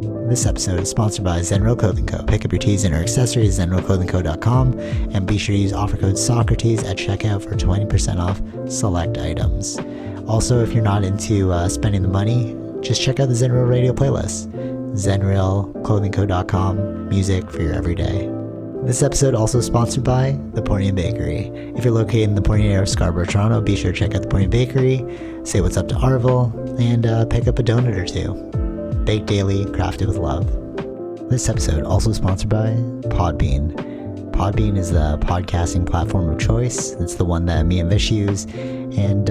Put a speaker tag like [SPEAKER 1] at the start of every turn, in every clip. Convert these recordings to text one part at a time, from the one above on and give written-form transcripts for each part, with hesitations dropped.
[SPEAKER 1] This episode is sponsored by Zenro Clothing Co. Pick up your tees and or accessories at zenroclothingco.com and be sure to use offer code Socrates at checkout for 20% off select items. Also, if you're not into spending the money, just check out the Zenrail radio playlist. zenrailclothingco.com, music for your everyday. This episode also sponsored by The Pornian Bakery. If you're located in the Pornian area of Scarborough, Toronto, be sure to check out The Pornian Bakery, say what's up to Arville, and pick up a donut or two. Baked daily, crafted with love. This episode also sponsored by Podbean. Podbean is the podcasting platform of choice. It's the one that me and Vish use, and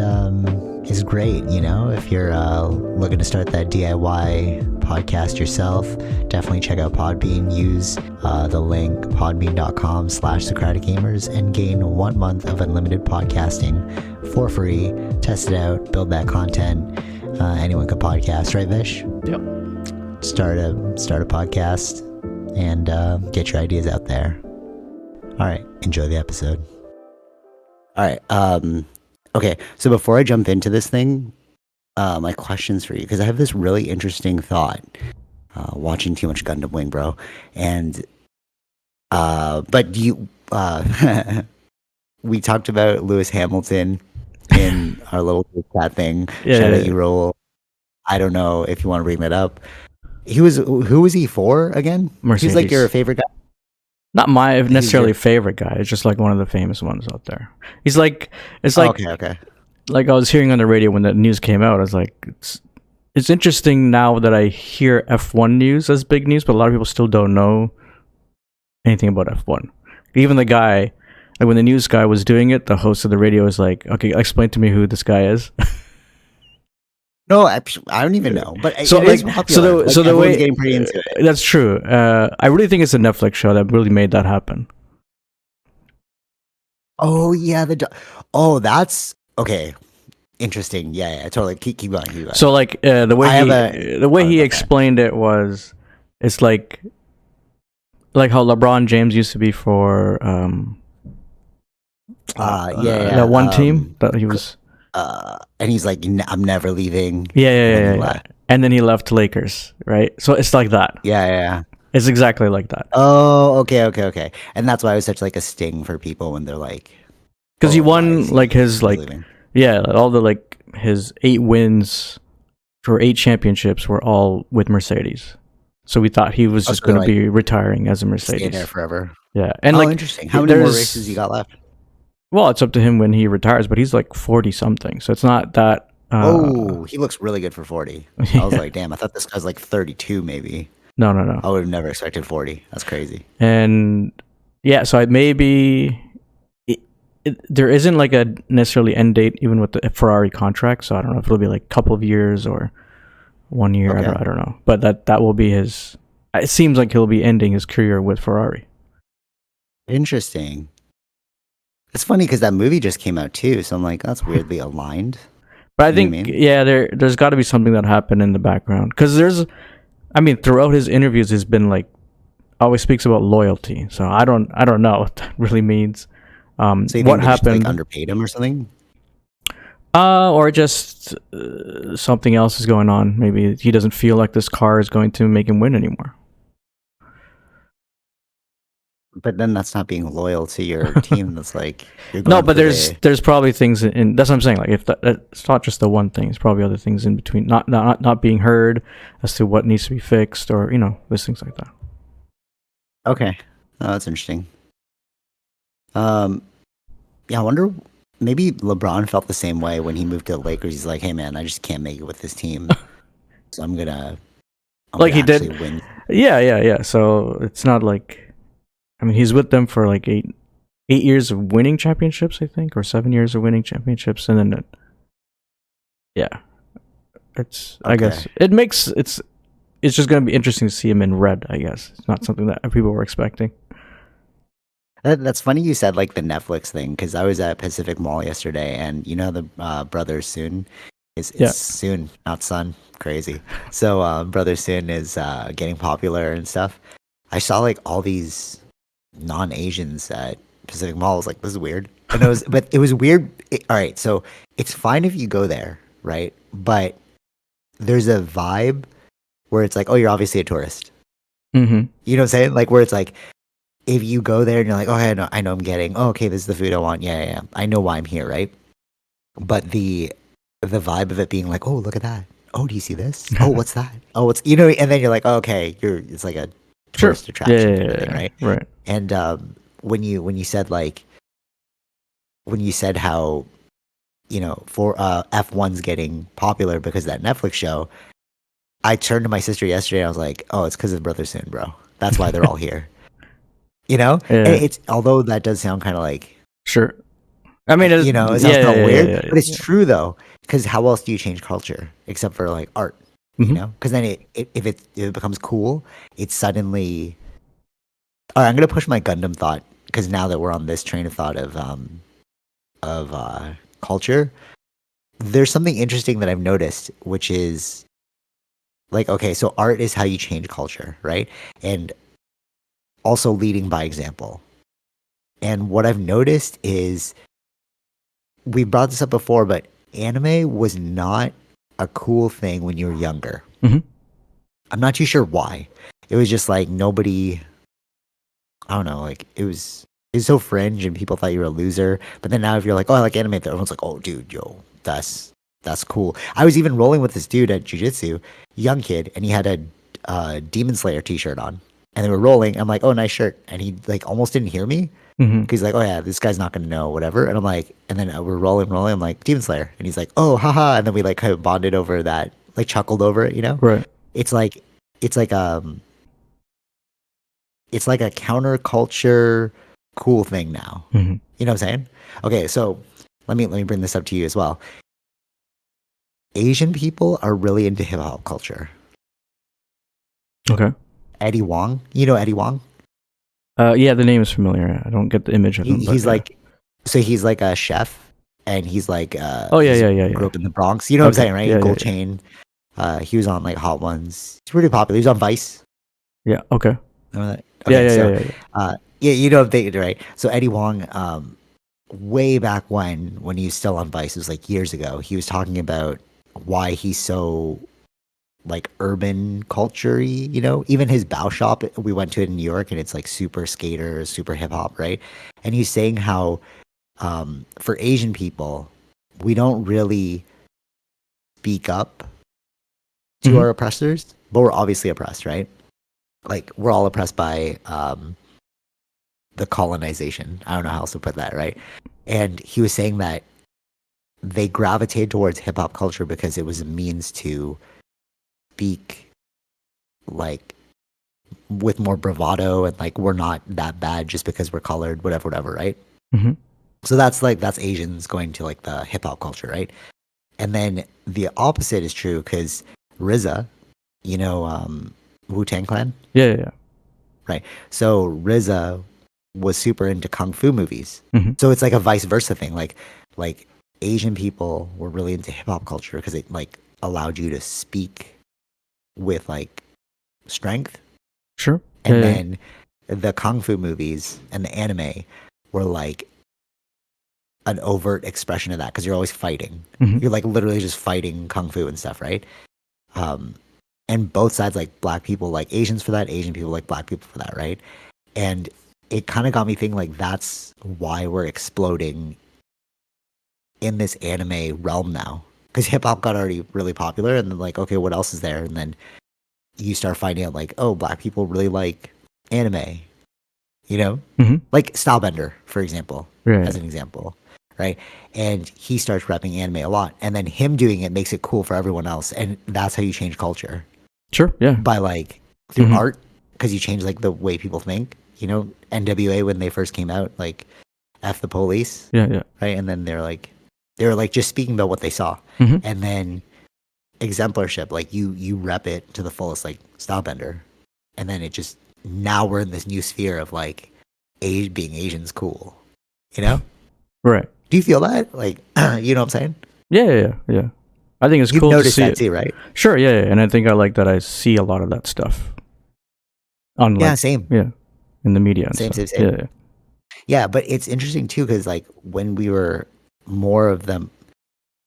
[SPEAKER 1] is great, you know, if you're looking to start that DIY podcast yourself. Definitely check out Podbean. Use the link podbean.com/SocraticGamers and gain 1 month of unlimited podcasting for free. Test it out, build that content. Anyone can podcast, right, Vish?
[SPEAKER 2] Yep.
[SPEAKER 1] Start a podcast and get your ideas out there. All right, enjoy the episode. All right, okay, so before I jump into this thing, my questions for you, because I have this really interesting thought watching too much Gundam Wing, bro. And but do you we talked about Lewis Hamilton in our little chat thing. Shout out you, Roll. I don't know if you want to bring that up. Who was he for again?
[SPEAKER 2] Mercedes.
[SPEAKER 1] He's like your favorite guy.
[SPEAKER 2] Not my necessarily favorite guy. It's just like one of the famous ones out there. He's like, it's like,
[SPEAKER 1] okay.
[SPEAKER 2] Like I was hearing on the radio when the news came out. I was like, it's interesting now that I hear F1 news as big news, but a lot of people still don't know anything about F1. Even the guy, like when the news guy was doing it, the host of the radio was like, "Okay, explain to me who this guy is."
[SPEAKER 1] No, I don't even know. But
[SPEAKER 2] so,
[SPEAKER 1] it is popular.
[SPEAKER 2] So the way
[SPEAKER 1] getting pretty into it.
[SPEAKER 2] That's true. I really think it's a Netflix show that really made that happen.
[SPEAKER 1] Oh yeah, that's okay. Interesting. Yeah, totally. Keep going.
[SPEAKER 2] So like the way he explained it was, it's like how LeBron James used to be for that one team that he was.
[SPEAKER 1] And he's like, I'm never leaving.
[SPEAKER 2] Yeah. And then he left Lakers, right? So it's like that.
[SPEAKER 1] Yeah.
[SPEAKER 2] It's exactly like that.
[SPEAKER 1] Oh, okay. And that's why it was such like a sting for people when they're like,
[SPEAKER 2] because he won like his like leaving? All the like his 8 wins for 8 championships were all with Mercedes. So we thought he was just going to be retiring as a Mercedes.
[SPEAKER 1] Stay there forever.
[SPEAKER 2] Yeah, and
[SPEAKER 1] interesting. How many more races he got left?
[SPEAKER 2] Well, it's up to him when he retires, but he's like 40 something, so it's not that.
[SPEAKER 1] He looks really good for 40. I was like, damn, I thought this guy's like 32, maybe.
[SPEAKER 2] No.
[SPEAKER 1] I would have never expected 40. That's crazy.
[SPEAKER 2] And yeah, so there isn't like a necessarily end date even with the Ferrari contract, so I don't know if it'll be like a couple of years or 1 year. Okay. I don't know, but that will be his. It seems like he'll be ending his career with Ferrari.
[SPEAKER 1] Interesting. It's funny because that movie just came out too, so I'm like, that's weirdly aligned.
[SPEAKER 2] But I think, there's got to be something that happened in the background, because throughout his interviews, he's been like, always speaks about loyalty. So I don't know what that really means.
[SPEAKER 1] So you think
[SPEAKER 2] what
[SPEAKER 1] they
[SPEAKER 2] happened?
[SPEAKER 1] Just, like, underpaid him or something?
[SPEAKER 2] Or just something else is going on. Maybe he doesn't feel like this car is going to make him win anymore.
[SPEAKER 1] But then that's not being loyal to your team. That's like
[SPEAKER 2] no, but there's probably things in. That's what I'm saying. Like if it's not just the one thing, it's probably other things in between. Not being heard as to what needs to be fixed, or there's things like that.
[SPEAKER 1] Okay, that's interesting. I wonder. Maybe LeBron felt the same way when he moved to the Lakers. He's like, hey man, I just can't make it with this team, so I'm gonna
[SPEAKER 2] he did
[SPEAKER 1] win.
[SPEAKER 2] Yeah. So it's not like. He's with them for like 8 years of winning championships, I think, or 7 years of winning championships, and then it's. Okay. I guess it's just going to be interesting to see him in red. I guess it's not something that people were expecting.
[SPEAKER 1] That's funny you said like the Netflix thing, because I was at Pacific Mall yesterday, and the Brother Soon is Soon, not Son. Crazy. So Brother Soon is getting popular and stuff. I saw like all these non-Asians at Pacific Mall. I was like, this is weird. And it was weird. All right, so it's fine if you go there, right? But there's a vibe where it's like, oh, you're obviously a tourist.
[SPEAKER 2] Mm-hmm.
[SPEAKER 1] You know what I'm saying? Like where it's like, if you go there and you're like, oh, I know I'm getting. Oh, okay, this is the food I want. Yeah, yeah, yeah. I know why I'm here, right? But the vibe of it being like, oh, look at that. Oh, do you see this? Oh, what's that? Oh, what's and then you're like, oh, okay, it's like a
[SPEAKER 2] Sure.
[SPEAKER 1] tourist
[SPEAKER 2] Yeah,
[SPEAKER 1] attraction
[SPEAKER 2] yeah,
[SPEAKER 1] kind of
[SPEAKER 2] yeah,
[SPEAKER 1] thing,
[SPEAKER 2] yeah.
[SPEAKER 1] right?
[SPEAKER 2] Right.
[SPEAKER 1] And when you said like when you said how for F1's getting popular because of that Netflix show, I turned to my sister yesterday and I was like, oh, it's because of Brother Soon, bro. That's why they're all here. And
[SPEAKER 2] Yeah.
[SPEAKER 1] it's although that does sound kind of like
[SPEAKER 2] Sure. I mean, it's,
[SPEAKER 1] it sounds
[SPEAKER 2] yeah,
[SPEAKER 1] kind
[SPEAKER 2] yeah,
[SPEAKER 1] of
[SPEAKER 2] yeah,
[SPEAKER 1] weird,
[SPEAKER 2] yeah,
[SPEAKER 1] but it's
[SPEAKER 2] yeah.
[SPEAKER 1] true though. Because how else do you change culture except for like art?
[SPEAKER 2] Mm-hmm.
[SPEAKER 1] Because then if it becomes cool, it's suddenly. All right, I'm gonna push my Gundam thought because now that we're on this train of thought of culture, there's something interesting that I've noticed, which is like, okay, so art is how you change culture, right? And also leading by example. And what I've noticed is we brought this up before, but anime was not a cool thing when you were younger.
[SPEAKER 2] Mm-hmm.
[SPEAKER 1] I'm not too sure why. It was just like nobody. I don't know. Like it was so fringe, and people thought you were a loser. But then now, if you're like, oh, I like anime, everyone's like, oh, dude, yo, that's cool. I was even rolling with this dude at jujitsu, young kid, and he had a Demon Slayer T-shirt on, and they were rolling. I'm like, oh, nice shirt, and he like almost didn't hear me.
[SPEAKER 2] Mm-hmm.
[SPEAKER 1] He's like, oh yeah, this guy's not gonna know, whatever. And I'm like, and then we're rolling. I'm like, Demon Slayer, and he's like, oh, haha. And then we like kind of bonded over that, like chuckled over it.
[SPEAKER 2] Right.
[SPEAKER 1] It's like, it's like it's like a counterculture cool thing now.
[SPEAKER 2] Mm-hmm.
[SPEAKER 1] You know what I'm saying? Okay, so let me bring this up to you as well. Asian people are really into hip hop culture.
[SPEAKER 2] Okay.
[SPEAKER 1] Eddie Wong, you know Eddie Wong?
[SPEAKER 2] Yeah, the name is familiar. I don't get the image of him.
[SPEAKER 1] He's
[SPEAKER 2] but,
[SPEAKER 1] like, so he's like a chef, and he's like,
[SPEAKER 2] oh yeah,
[SPEAKER 1] he's
[SPEAKER 2] yeah, yeah, yeah.
[SPEAKER 1] grew up in the Bronx. You know what I'm
[SPEAKER 2] Okay.
[SPEAKER 1] saying, right?
[SPEAKER 2] Yeah,
[SPEAKER 1] Gold
[SPEAKER 2] yeah,
[SPEAKER 1] chain. He was on like Hot Ones. He's pretty popular. He was on Vice.
[SPEAKER 2] yeah. Okay.
[SPEAKER 1] Remember that?
[SPEAKER 2] Yeah,
[SPEAKER 1] Okay,
[SPEAKER 2] yeah,
[SPEAKER 1] so
[SPEAKER 2] yeah, yeah, yeah.
[SPEAKER 1] yeah, you know they right. So Eddie Wong, way back when he was still on Vice, it was like years ago. He was talking about why he's so like urban culture-y, even his bow shop, we went to it in New York, and it's like super skater, super hip-hop, right? And he's saying how for Asian people, we don't really speak up to
[SPEAKER 2] Mhm.
[SPEAKER 1] our oppressors, but we're obviously oppressed, right? Like we're all oppressed by the colonization. I don't know how else to put that, right? And he was saying that they gravitated towards hip hop culture because it was a means to speak like with more bravado, and like we're not that bad just because we're colored, whatever, right?
[SPEAKER 2] Mhm.
[SPEAKER 1] So that's Asians going to like the hip hop culture, right? And then the opposite is true because RZA, Wu Tang Clan,
[SPEAKER 2] Yeah, yeah, yeah.
[SPEAKER 1] right? So RZA was super into kung fu movies.
[SPEAKER 2] Mhm.
[SPEAKER 1] So it's like a vice versa thing. Like Asian people were really into hip hop culture because it like allowed you to speak with like strength.
[SPEAKER 2] Sure.
[SPEAKER 1] And
[SPEAKER 2] Yeah, yeah.
[SPEAKER 1] then the kung fu movies and the anime were like an overt expression of that because you're always fighting.
[SPEAKER 2] Mhm.
[SPEAKER 1] You're like literally just fighting kung fu and stuff, right? Um, and both sides like black people like Asians for that, Asian people like black people for that, right? And it kind of got me thinking like that's why we're exploding in this anime realm now because hip hop got already really popular, and then like okay, what else is there? And then you start finding out like oh, black people really like anime,
[SPEAKER 2] Mhm.
[SPEAKER 1] like Stylebender, for example,
[SPEAKER 2] Right.
[SPEAKER 1] as an example, right? And he starts repping anime a lot, and then him doing it makes it cool for everyone else, and that's how you change culture
[SPEAKER 2] Sure. Yeah.
[SPEAKER 1] by like through
[SPEAKER 2] Mhm.
[SPEAKER 1] art because you change like the way people think. NWA when they first came out, like F the police,
[SPEAKER 2] Yeah, yeah.
[SPEAKER 1] right? And then they were like just speaking about what they saw,
[SPEAKER 2] Mhm.
[SPEAKER 1] and then exemplarship, like you rep it to the fullest, like Stylebender, and then it just now we're in this new sphere of like being Asian's cool, you know?
[SPEAKER 2] Right.
[SPEAKER 1] Do you feel that? Like, you know what I'm saying?
[SPEAKER 2] Yeah, yeah, yeah, yeah. I think it's
[SPEAKER 1] You've
[SPEAKER 2] cool to
[SPEAKER 1] noticed
[SPEAKER 2] see
[SPEAKER 1] that
[SPEAKER 2] it.
[SPEAKER 1] too, right?
[SPEAKER 2] Sure. Yeah, yeah. And I think I like that I see a lot of that stuff on
[SPEAKER 1] Yeah,
[SPEAKER 2] like
[SPEAKER 1] same,
[SPEAKER 2] in the media and
[SPEAKER 1] same,
[SPEAKER 2] stuff.
[SPEAKER 1] same, same.
[SPEAKER 2] Yeah, yeah.
[SPEAKER 1] Yeah, but it's interesting too because like when we were more of them,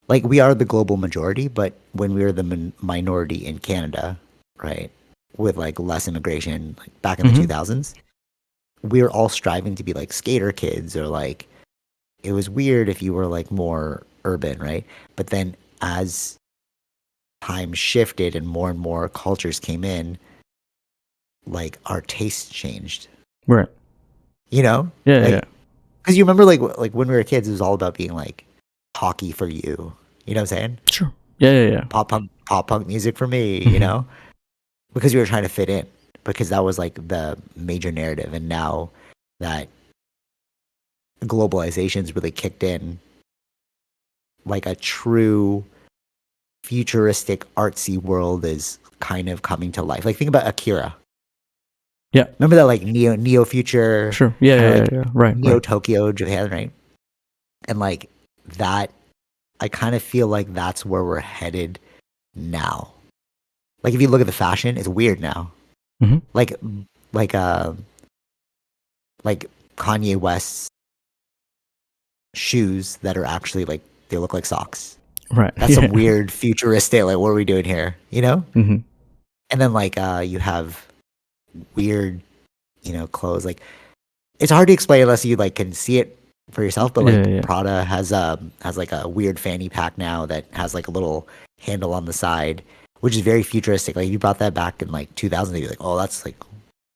[SPEAKER 1] like we are the global majority, but when we were the minority in Canada, right, with like less immigration, like back in the 2000s, we were all striving to be like skater kids, or like it was weird if you were like more urban, right? But then as time shifted and more cultures came in, like our tastes changed.
[SPEAKER 2] Right.
[SPEAKER 1] You know,
[SPEAKER 2] Yeah.
[SPEAKER 1] like
[SPEAKER 2] Yeah.
[SPEAKER 1] because you remember like when we were kids, it was all about being like hockey for you. You know what I'm saying?
[SPEAKER 2] Sure. Yeah. Yeah. Yeah.
[SPEAKER 1] Pop punk music for me. You know, because we were trying to fit in, because that was like the major narrative. And now that globalization's really kicked in, like a true futuristic artsy world is kind of coming to life. Like think about Akira.
[SPEAKER 2] Yeah.
[SPEAKER 1] Remember that like neo future,
[SPEAKER 2] Sure. Yeah.
[SPEAKER 1] kind of
[SPEAKER 2] Yeah.
[SPEAKER 1] like
[SPEAKER 2] Yeah. Right.
[SPEAKER 1] neo
[SPEAKER 2] Right.
[SPEAKER 1] Tokyo Japan, right? And like that, I kind of feel like that's where we're headed now. Like if you look at the fashion, it's weird now.
[SPEAKER 2] Mm-hmm.
[SPEAKER 1] Like like uh like Kanye West's shoes that are actually like they look like socks.
[SPEAKER 2] Right.
[SPEAKER 1] That's some weird futuristic. Like, what are we doing here? You know?
[SPEAKER 2] Mm-hmm.
[SPEAKER 1] And then like you have weird, clothes. Like it's hard to explain unless you like can see it for yourself. But like
[SPEAKER 2] Yeah.
[SPEAKER 1] Prada has like a weird fanny pack now that has like a little handle on the side, which is very futuristic. Like if you brought that back in like 2000, they'd be like, oh, that's like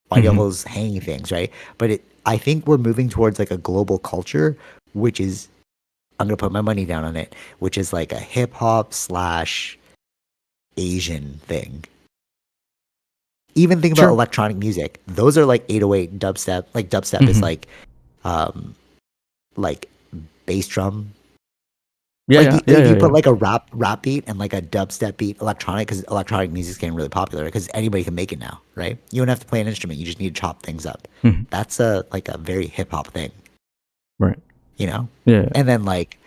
[SPEAKER 1] why do you have those hanging things, right? But I think we're moving towards like a global culture, which is, I'm gonna put my money down on it, which is like a hip hop / Asian thing. Even think about
[SPEAKER 2] Sure.
[SPEAKER 1] electronic music; those are like 808 dubstep. Like dubstep is like bass drum.
[SPEAKER 2] Yeah.
[SPEAKER 1] Like
[SPEAKER 2] Yeah.
[SPEAKER 1] you put
[SPEAKER 2] Yeah.
[SPEAKER 1] like a rap beat and like a dubstep beat, electronic, because electronic music's getting really popular because anybody can make it now, right? You don't have to play an instrument; you just need to chop things up.
[SPEAKER 2] Mhm.
[SPEAKER 1] That's a very hip hop thing,
[SPEAKER 2] Right.
[SPEAKER 1] Yeah.
[SPEAKER 2] Yeah.
[SPEAKER 1] And then like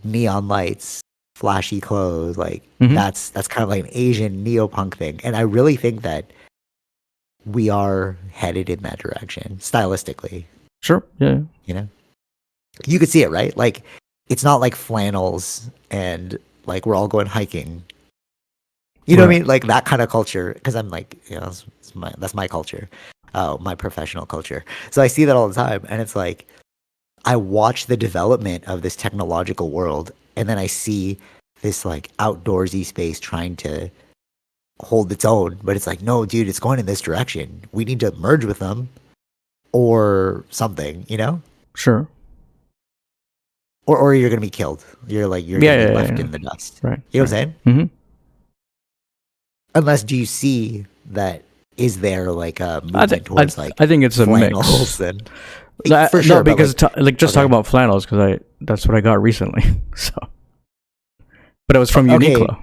[SPEAKER 1] neon lights, flashy clothes, like
[SPEAKER 2] Mhm.
[SPEAKER 1] that's kind of like an Asian neo-punk thing. And I really think that we are headed in that direction stylistically.
[SPEAKER 2] Sure. Yeah.
[SPEAKER 1] You could see it, right? Like it's not like flannels and like we're all going hiking. You know what I mean? Like that kind of culture. Because I'm like, that's my culture, my professional culture. So I see that all the time, and it's like I watch the development of this technological world, and then I see this like outdoorsy space trying to hold its own, but it's like, no, dude, it's going in this direction. We need to merge with them or something,
[SPEAKER 2] Sure.
[SPEAKER 1] or you're gonna be killed. You're gonna be left in the dust.
[SPEAKER 2] Right.
[SPEAKER 1] You know what I'm saying?
[SPEAKER 2] Mm-hmm.
[SPEAKER 1] Unless, do you see that? Is there like a movement towards like
[SPEAKER 2] I think it's a mix.
[SPEAKER 1] flannels and
[SPEAKER 2] For sure, because
[SPEAKER 1] like,
[SPEAKER 2] talking about flannels, because that's what I got recently. So, but it was from Uniqlo.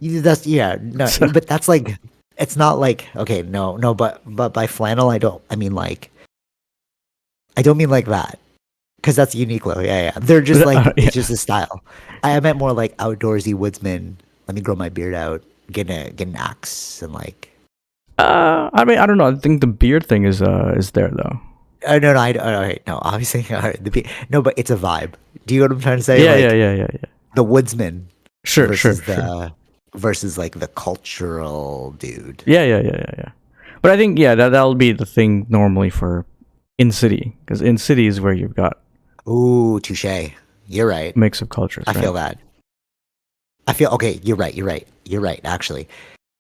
[SPEAKER 1] That's no, but that's like, it's not like, okay, no, but by flannel I don't mean like that, because that's Uniqlo. Yeah, they're just like it's just a style. I meant more like outdoorsy woodsman. Let me grow my beard out, get an axe, and like.
[SPEAKER 2] I mean, I don't know. I think the beard thing is there though.
[SPEAKER 1] No, obviously, no, but it's a vibe. Do you know what I'm trying to say?
[SPEAKER 2] Yeah.
[SPEAKER 1] The woodsman,
[SPEAKER 2] Sure.
[SPEAKER 1] versus like the cultural dude.
[SPEAKER 2] Yeah. But I think that'll be the thing normally for in city, because in city is where you've got
[SPEAKER 1] Ooh, touche. You're right.
[SPEAKER 2] mix of cultures.
[SPEAKER 1] I feel that. Okay. You're right. Actually.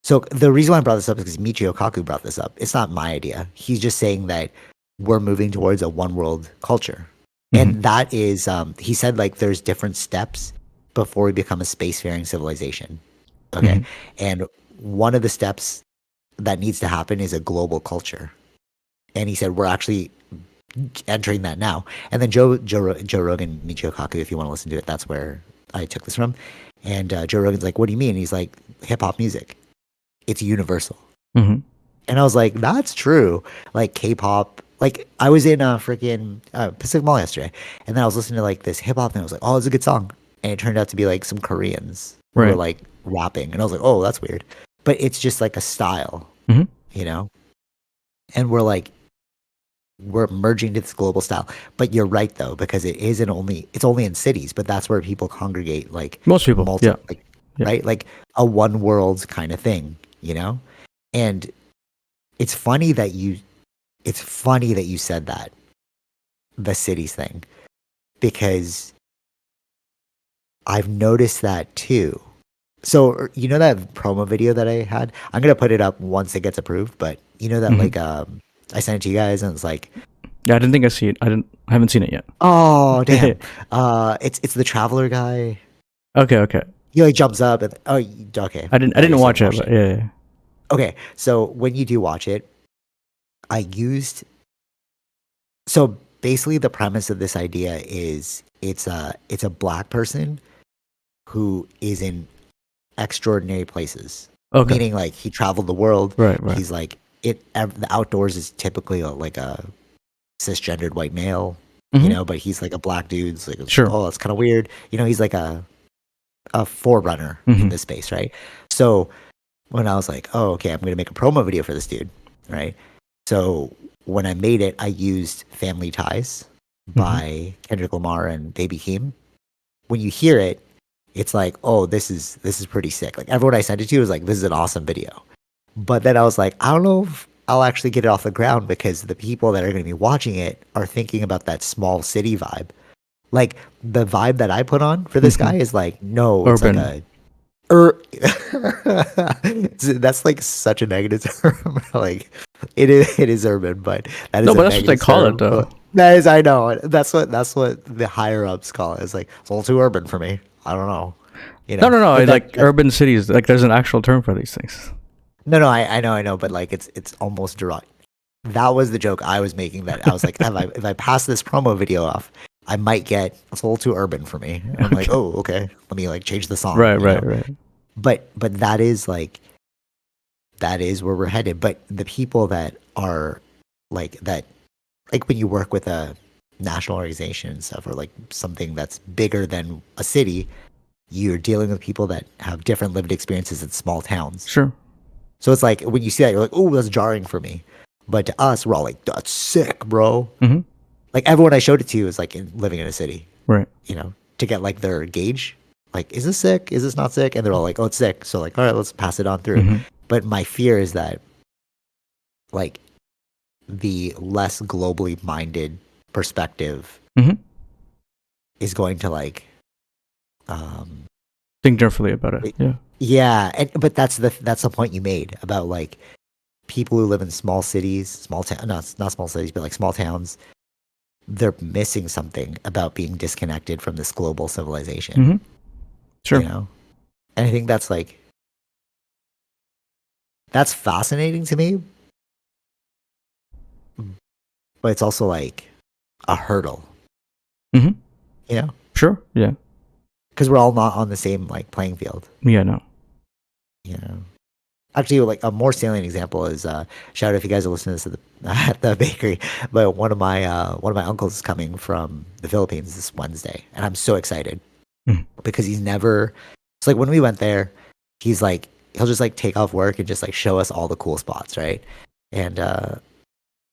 [SPEAKER 1] So the reason why I brought this up is because Michio Kaku brought this up. It's not my idea. He's just saying that we're moving towards a one world culture. And that is, he said like there's different steps before we become a spacefaring civilization. Okay. And one of the steps that needs to happen is a global culture. And he said we're actually entering that now. And then Joe Rogan, Michio Kaku, if you want to listen to it, that's where I took this from. And Joe Rogan's like, what do you mean? And he's like, hip hop music. It's universal. And I was like, that's true. Like K-pop, like I was in freaking Pacific Mall yesterday, and then I was listening to like this hip hop thing. I was like, oh, it's a good song. And it turned out to be like some Koreans who were like rapping. And I was like, oh, that's weird. But it's just like a style, And we're merging to this global style. But you're right though, because it's only in cities, but that's where people congregate, like
[SPEAKER 2] most people,
[SPEAKER 1] right? Like a one world kind of thing, And it's funny that you said that, the cities thing, because I've noticed that too. So you know that promo video that I had? I'm gonna put it up once it gets approved, but you know that like I sent it to you guys and it's like,
[SPEAKER 2] Yeah, I didn't think I see it. I haven't seen it yet.
[SPEAKER 1] oh damn. It's the traveler guy.
[SPEAKER 2] Okay.
[SPEAKER 1] He like jumps up and okay.
[SPEAKER 2] I didn't watch it,
[SPEAKER 1] Watch
[SPEAKER 2] but yeah.
[SPEAKER 1] Okay, so when you do watch it, I used so basically the premise of this idea is it's a black person who is in extraordinary places.
[SPEAKER 2] Okay.
[SPEAKER 1] Meaning like he traveled the world.
[SPEAKER 2] Right.
[SPEAKER 1] He's like the outdoors is typically like a cisgendered white male, but he's like a black dude. It's like,
[SPEAKER 2] Sure.
[SPEAKER 1] oh, that's kind of weird. He's like a forerunner in this space, right? So when I was like, oh, okay, I'm gonna make a promo video for this dude, right? So when I made it, I used Family Ties by Kendrick Lamar and Baby Keem. When you hear it, it's like, oh, this is pretty sick. Like everyone I sent it to was like, this is an awesome video. But then I was like, I don't know if I'll actually get it off the ground because the people that are going to be watching it are thinking about that small city vibe. Like the vibe that I put on for this guy is like, no, it's
[SPEAKER 2] Urban.
[SPEAKER 1] like that's like such a negative term. Like it is urban, but that is
[SPEAKER 2] No,
[SPEAKER 1] a
[SPEAKER 2] but that's what they
[SPEAKER 1] negative
[SPEAKER 2] call
[SPEAKER 1] term.
[SPEAKER 2] it, though.
[SPEAKER 1] That is, I know. That's what the higher ups call it. It's like it's a little too urban for me. I don't know.
[SPEAKER 2] No.
[SPEAKER 1] But
[SPEAKER 2] Like urban cities. Like there's an actual term for these things.
[SPEAKER 1] No, I know, but like it's almost direct. That was the joke I was making. That I was like, if I pass this promo video off, I might get it's a little too urban for me. And I'm like, oh, okay, let me like change the song.
[SPEAKER 2] Right.
[SPEAKER 1] But that is where we're headed. But the people that are like that, like when you work with a national organization and stuff, or like something that's bigger than a city, you're dealing with people that have different lived experiences in small towns.
[SPEAKER 2] Sure.
[SPEAKER 1] So it's like when you see that, you're like, oh, that's jarring for me. But to us, we're all like, that's sick, bro. Like everyone I showed it to is like living in a city,
[SPEAKER 2] right?
[SPEAKER 1] To get like their gauge. Like, is this sick? Is this not sick? And they're all like, oh, it's sick. So like, all right, let's pass it on through. But my fear is that like the less globally minded perspective is going to like
[SPEAKER 2] think differently about it.
[SPEAKER 1] Yeah, but that's the point you made about like people who live in small cities, not small cities, but like small towns. They're missing something about being disconnected from this global civilization.
[SPEAKER 2] Sure.
[SPEAKER 1] And I think that's like that's fascinating to me, but it's also like a hurdle.
[SPEAKER 2] Sure. Yeah.
[SPEAKER 1] Because we're all not on the same like playing field.
[SPEAKER 2] Yeah. No.
[SPEAKER 1] Actually, like a more salient example is shout out if you guys are listening to this at the bakery. But one of my uncles is coming from the Philippines this Wednesday, and I'm so excited because he's never. It's like when we went there, he's like he'll just like take off work and just like show us all the cool spots, right? And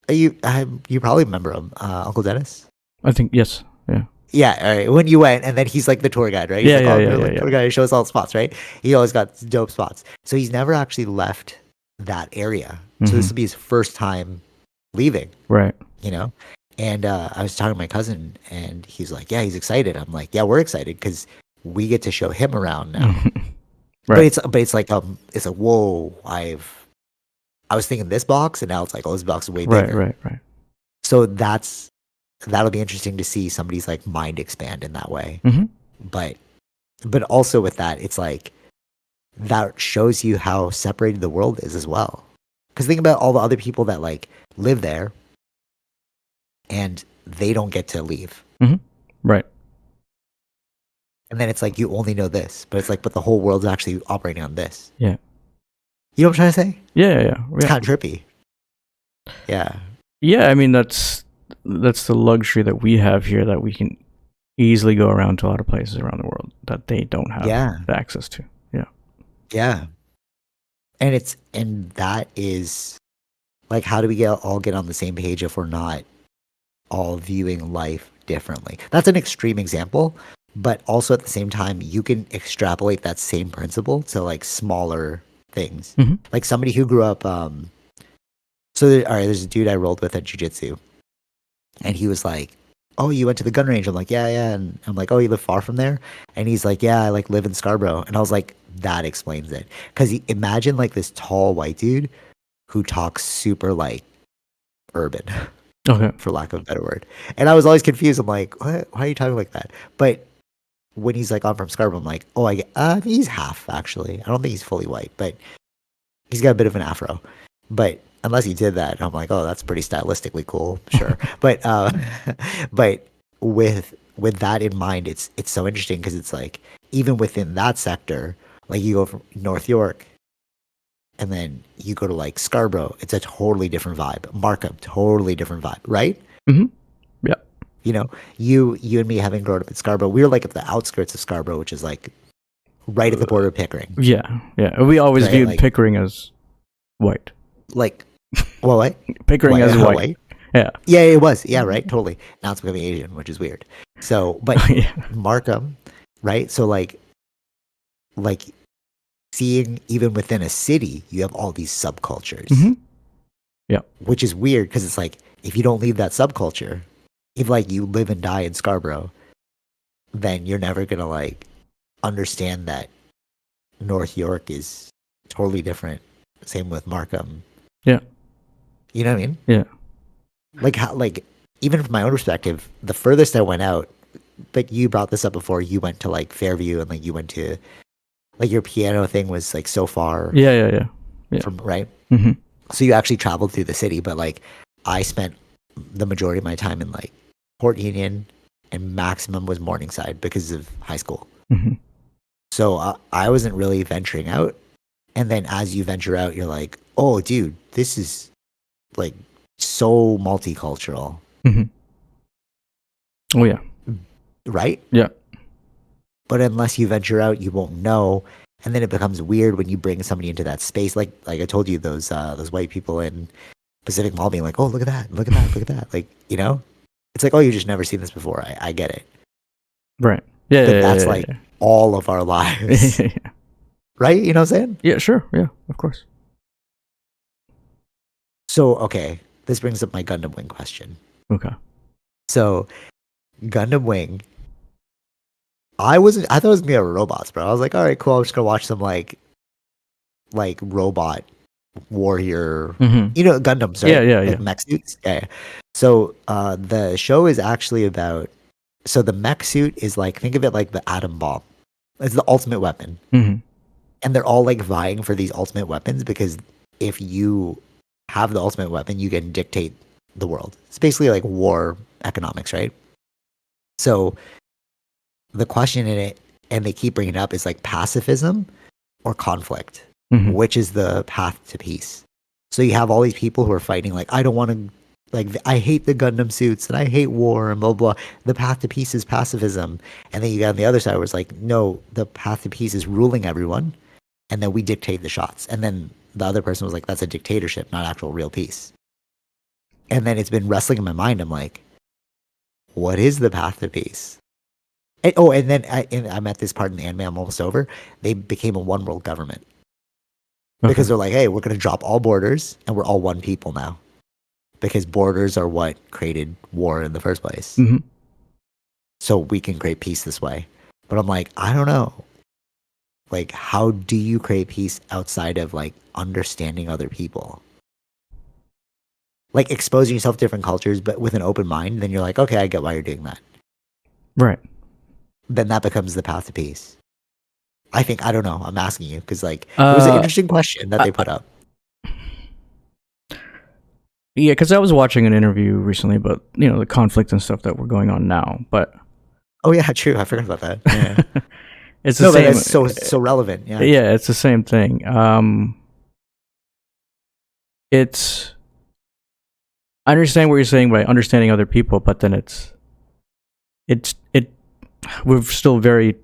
[SPEAKER 1] you probably remember him, Uncle Dennis.
[SPEAKER 2] I think yes. Yeah.
[SPEAKER 1] Yeah, all right. When you went, and then he's like the tour guide, right? He's tour guide shows all the spots, right? He always got dope spots. So he's never actually left that area. So this will be his first time leaving.
[SPEAKER 2] Right.
[SPEAKER 1] And I was talking to my cousin, and he's like, "Yeah, he's excited." I'm like, "Yeah, we're excited because we get to show him around now."
[SPEAKER 2] Right.
[SPEAKER 1] But it's like whoa! I was thinking this box, and now it's like, oh, this box is way bigger.
[SPEAKER 2] Right.
[SPEAKER 1] So that'll be interesting to see somebody's like mind expand in that way. But also with that, it's like that shows you how separated the world is as well. Because think about all the other people that like live there and they don't get to leave.
[SPEAKER 2] Right.
[SPEAKER 1] And then it's like you only know this, but it's like, but the whole world's actually operating on this.
[SPEAKER 2] Yeah.
[SPEAKER 1] You know what I'm trying to say?
[SPEAKER 2] Yeah.
[SPEAKER 1] It's kind of trippy. Yeah.
[SPEAKER 2] Yeah, I mean that's the luxury that we have here, that we can easily go around to a lot of places around the world that they don't have access to.
[SPEAKER 1] Yeah. And that is like, how do we all get on the same page if we're not all viewing life differently? That's an extreme example, but also at the same time, you can extrapolate that same principle to like smaller things.
[SPEAKER 2] Mhm.
[SPEAKER 1] Like somebody who grew up. So all right, there's a dude I rolled with at jiu-jitsu, and he was like, "Oh, you went to the gun range?" I'm like, "Yeah, yeah." And I'm like, "Oh, you live far from there?" And he's like, "Yeah, I like live in Scarborough." And I was like, "That explains it." Because imagine like this tall white dude who talks super like urban,
[SPEAKER 2] Okay.
[SPEAKER 1] for lack of a better word. And I was always confused. I'm like, "What? Why are you talking like that?" But when he's like, "I'm from Scarborough," I'm like, "Oh, I get." I think he's half actually. I don't think he's fully white, but he's got a bit of an afro. But unless he did that, I'm like, "Oh, that's pretty stylistically cool." Sure, but but with that in mind, it's so interesting because it's like even within that sector, like you go from North York, and then you go to like Scarborough, it's a totally different vibe. Markham, totally different vibe, right?
[SPEAKER 2] Mm-hmm. Yeah.
[SPEAKER 1] You know, you and me having grown up in Scarborough, we were like at the outskirts of Scarborough, which is like right at the border of Pickering,
[SPEAKER 2] Yeah. Yeah. We always
[SPEAKER 1] right?
[SPEAKER 2] viewed Pickering as white.
[SPEAKER 1] Like, well, what?
[SPEAKER 2] Pickering as white.
[SPEAKER 1] White?
[SPEAKER 2] Yeah.
[SPEAKER 1] Yeah, it was. Yeah, right. Totally. Now it's becoming Asian, which is weird. So, but
[SPEAKER 2] Yeah.
[SPEAKER 1] Markham, right? So, like seeing even within a city, you have all these subcultures,
[SPEAKER 2] Mm-hmm. Yeah.
[SPEAKER 1] which is weird because it's like if you don't leave that subculture, if like you live and die in Scarborough, then you're never gonna like understand that North York is totally different. Same with Markham.
[SPEAKER 2] Yeah.
[SPEAKER 1] You know what I mean?
[SPEAKER 2] Yeah.
[SPEAKER 1] Like how like even from my own perspective, the furthest I went out, but you brought this up before, you went to like Fairview and like you went to like your piano thing was like so far
[SPEAKER 2] Yeah. Yeah. Yeah. Yeah.
[SPEAKER 1] from right.
[SPEAKER 2] Mm-hmm.
[SPEAKER 1] So you actually traveled through the city, but like I spent the majority of my time in like Port Union, and maximum was Morningside because of high school.
[SPEAKER 2] Mm-hmm.
[SPEAKER 1] So I wasn't really venturing out. And then as you venture out, you're like, oh, dude, this is like so multicultural,
[SPEAKER 2] Mm-hmm. Oh yeah.
[SPEAKER 1] right?
[SPEAKER 2] Yeah.
[SPEAKER 1] But unless you venture out, you won't know. And then it becomes weird when you bring somebody into that space. Like I told you, those white people in Pacific Mall being like, oh, look at that, look at that, look at that. Like, you know, it's like, oh, you just never seen this before. I get it.
[SPEAKER 2] Right. Yeah.
[SPEAKER 1] But
[SPEAKER 2] Yeah.
[SPEAKER 1] that's
[SPEAKER 2] Yeah.
[SPEAKER 1] like all of our lives,
[SPEAKER 2] Yeah.
[SPEAKER 1] right? You know what I'm saying?
[SPEAKER 2] Yeah. Sure. Yeah. Of course.
[SPEAKER 1] So, okay, this brings up my Gundam Wing question.
[SPEAKER 2] Okay.
[SPEAKER 1] So, Gundam Wing, I thought it was gonna be robots, bro. I was like, all right, cool. I'm just gonna watch some like robot warrior,
[SPEAKER 2] Mm-hmm.
[SPEAKER 1] you know, Gundams, right?
[SPEAKER 2] Yeah. Yeah.
[SPEAKER 1] Like
[SPEAKER 2] Yeah.
[SPEAKER 1] mech suits. Yeah. So, the show is actually about. So the mech suit is like, think of it like the atom bomb. It's the ultimate weapon,
[SPEAKER 2] Mm-hmm.
[SPEAKER 1] and they're all like vying for these ultimate weapons because if you have the ultimate weapon, you can dictate the world. It's basically like war economics, right? So the question in it, and they keep bringing it up, is like pacifism or conflict.
[SPEAKER 2] Mm-hmm.
[SPEAKER 1] Which is the path to peace? So you have all these people who are fighting, like, I don't want to, like, I hate the Gundam suits and I hate war and blah, blah, blah. The path to peace is pacifism. And then you got on the other side where it's like, no, the path to peace is ruling everyone. And then we dictate the shots. And then the other person was like, that's a dictatorship, not actual real peace. And then it's been wrestling in my mind. I'm like, what is the path to peace? And, oh, and then I'm at this part in the anime, I'm almost over. They became a one world government. Because they're like, hey, we're going to drop all borders and we're all one people now. Because borders are what created war in the first place.
[SPEAKER 2] Mm-hmm.
[SPEAKER 1] So we can create peace this way. But I'm like, I don't know. Like, how do you create peace outside of like understanding other people? Like exposing yourself to different cultures, but with an open mind, then you're like, okay, I get why you're doing that.
[SPEAKER 2] Right.
[SPEAKER 1] Then that becomes the path to peace. I think, I don't know. I'm asking you because like it was an interesting question that they put up.
[SPEAKER 2] Yeah, because I was watching an interview recently about the conflict and stuff that were going on now, but
[SPEAKER 1] Oh yeah, true. I forgot about that. Yeah.
[SPEAKER 2] it's the
[SPEAKER 1] No, but
[SPEAKER 2] same.
[SPEAKER 1] it's so relevant. Yeah.
[SPEAKER 2] Yeah, it's the same thing. It's I understand what you're saying by understanding other people, but then it we're still very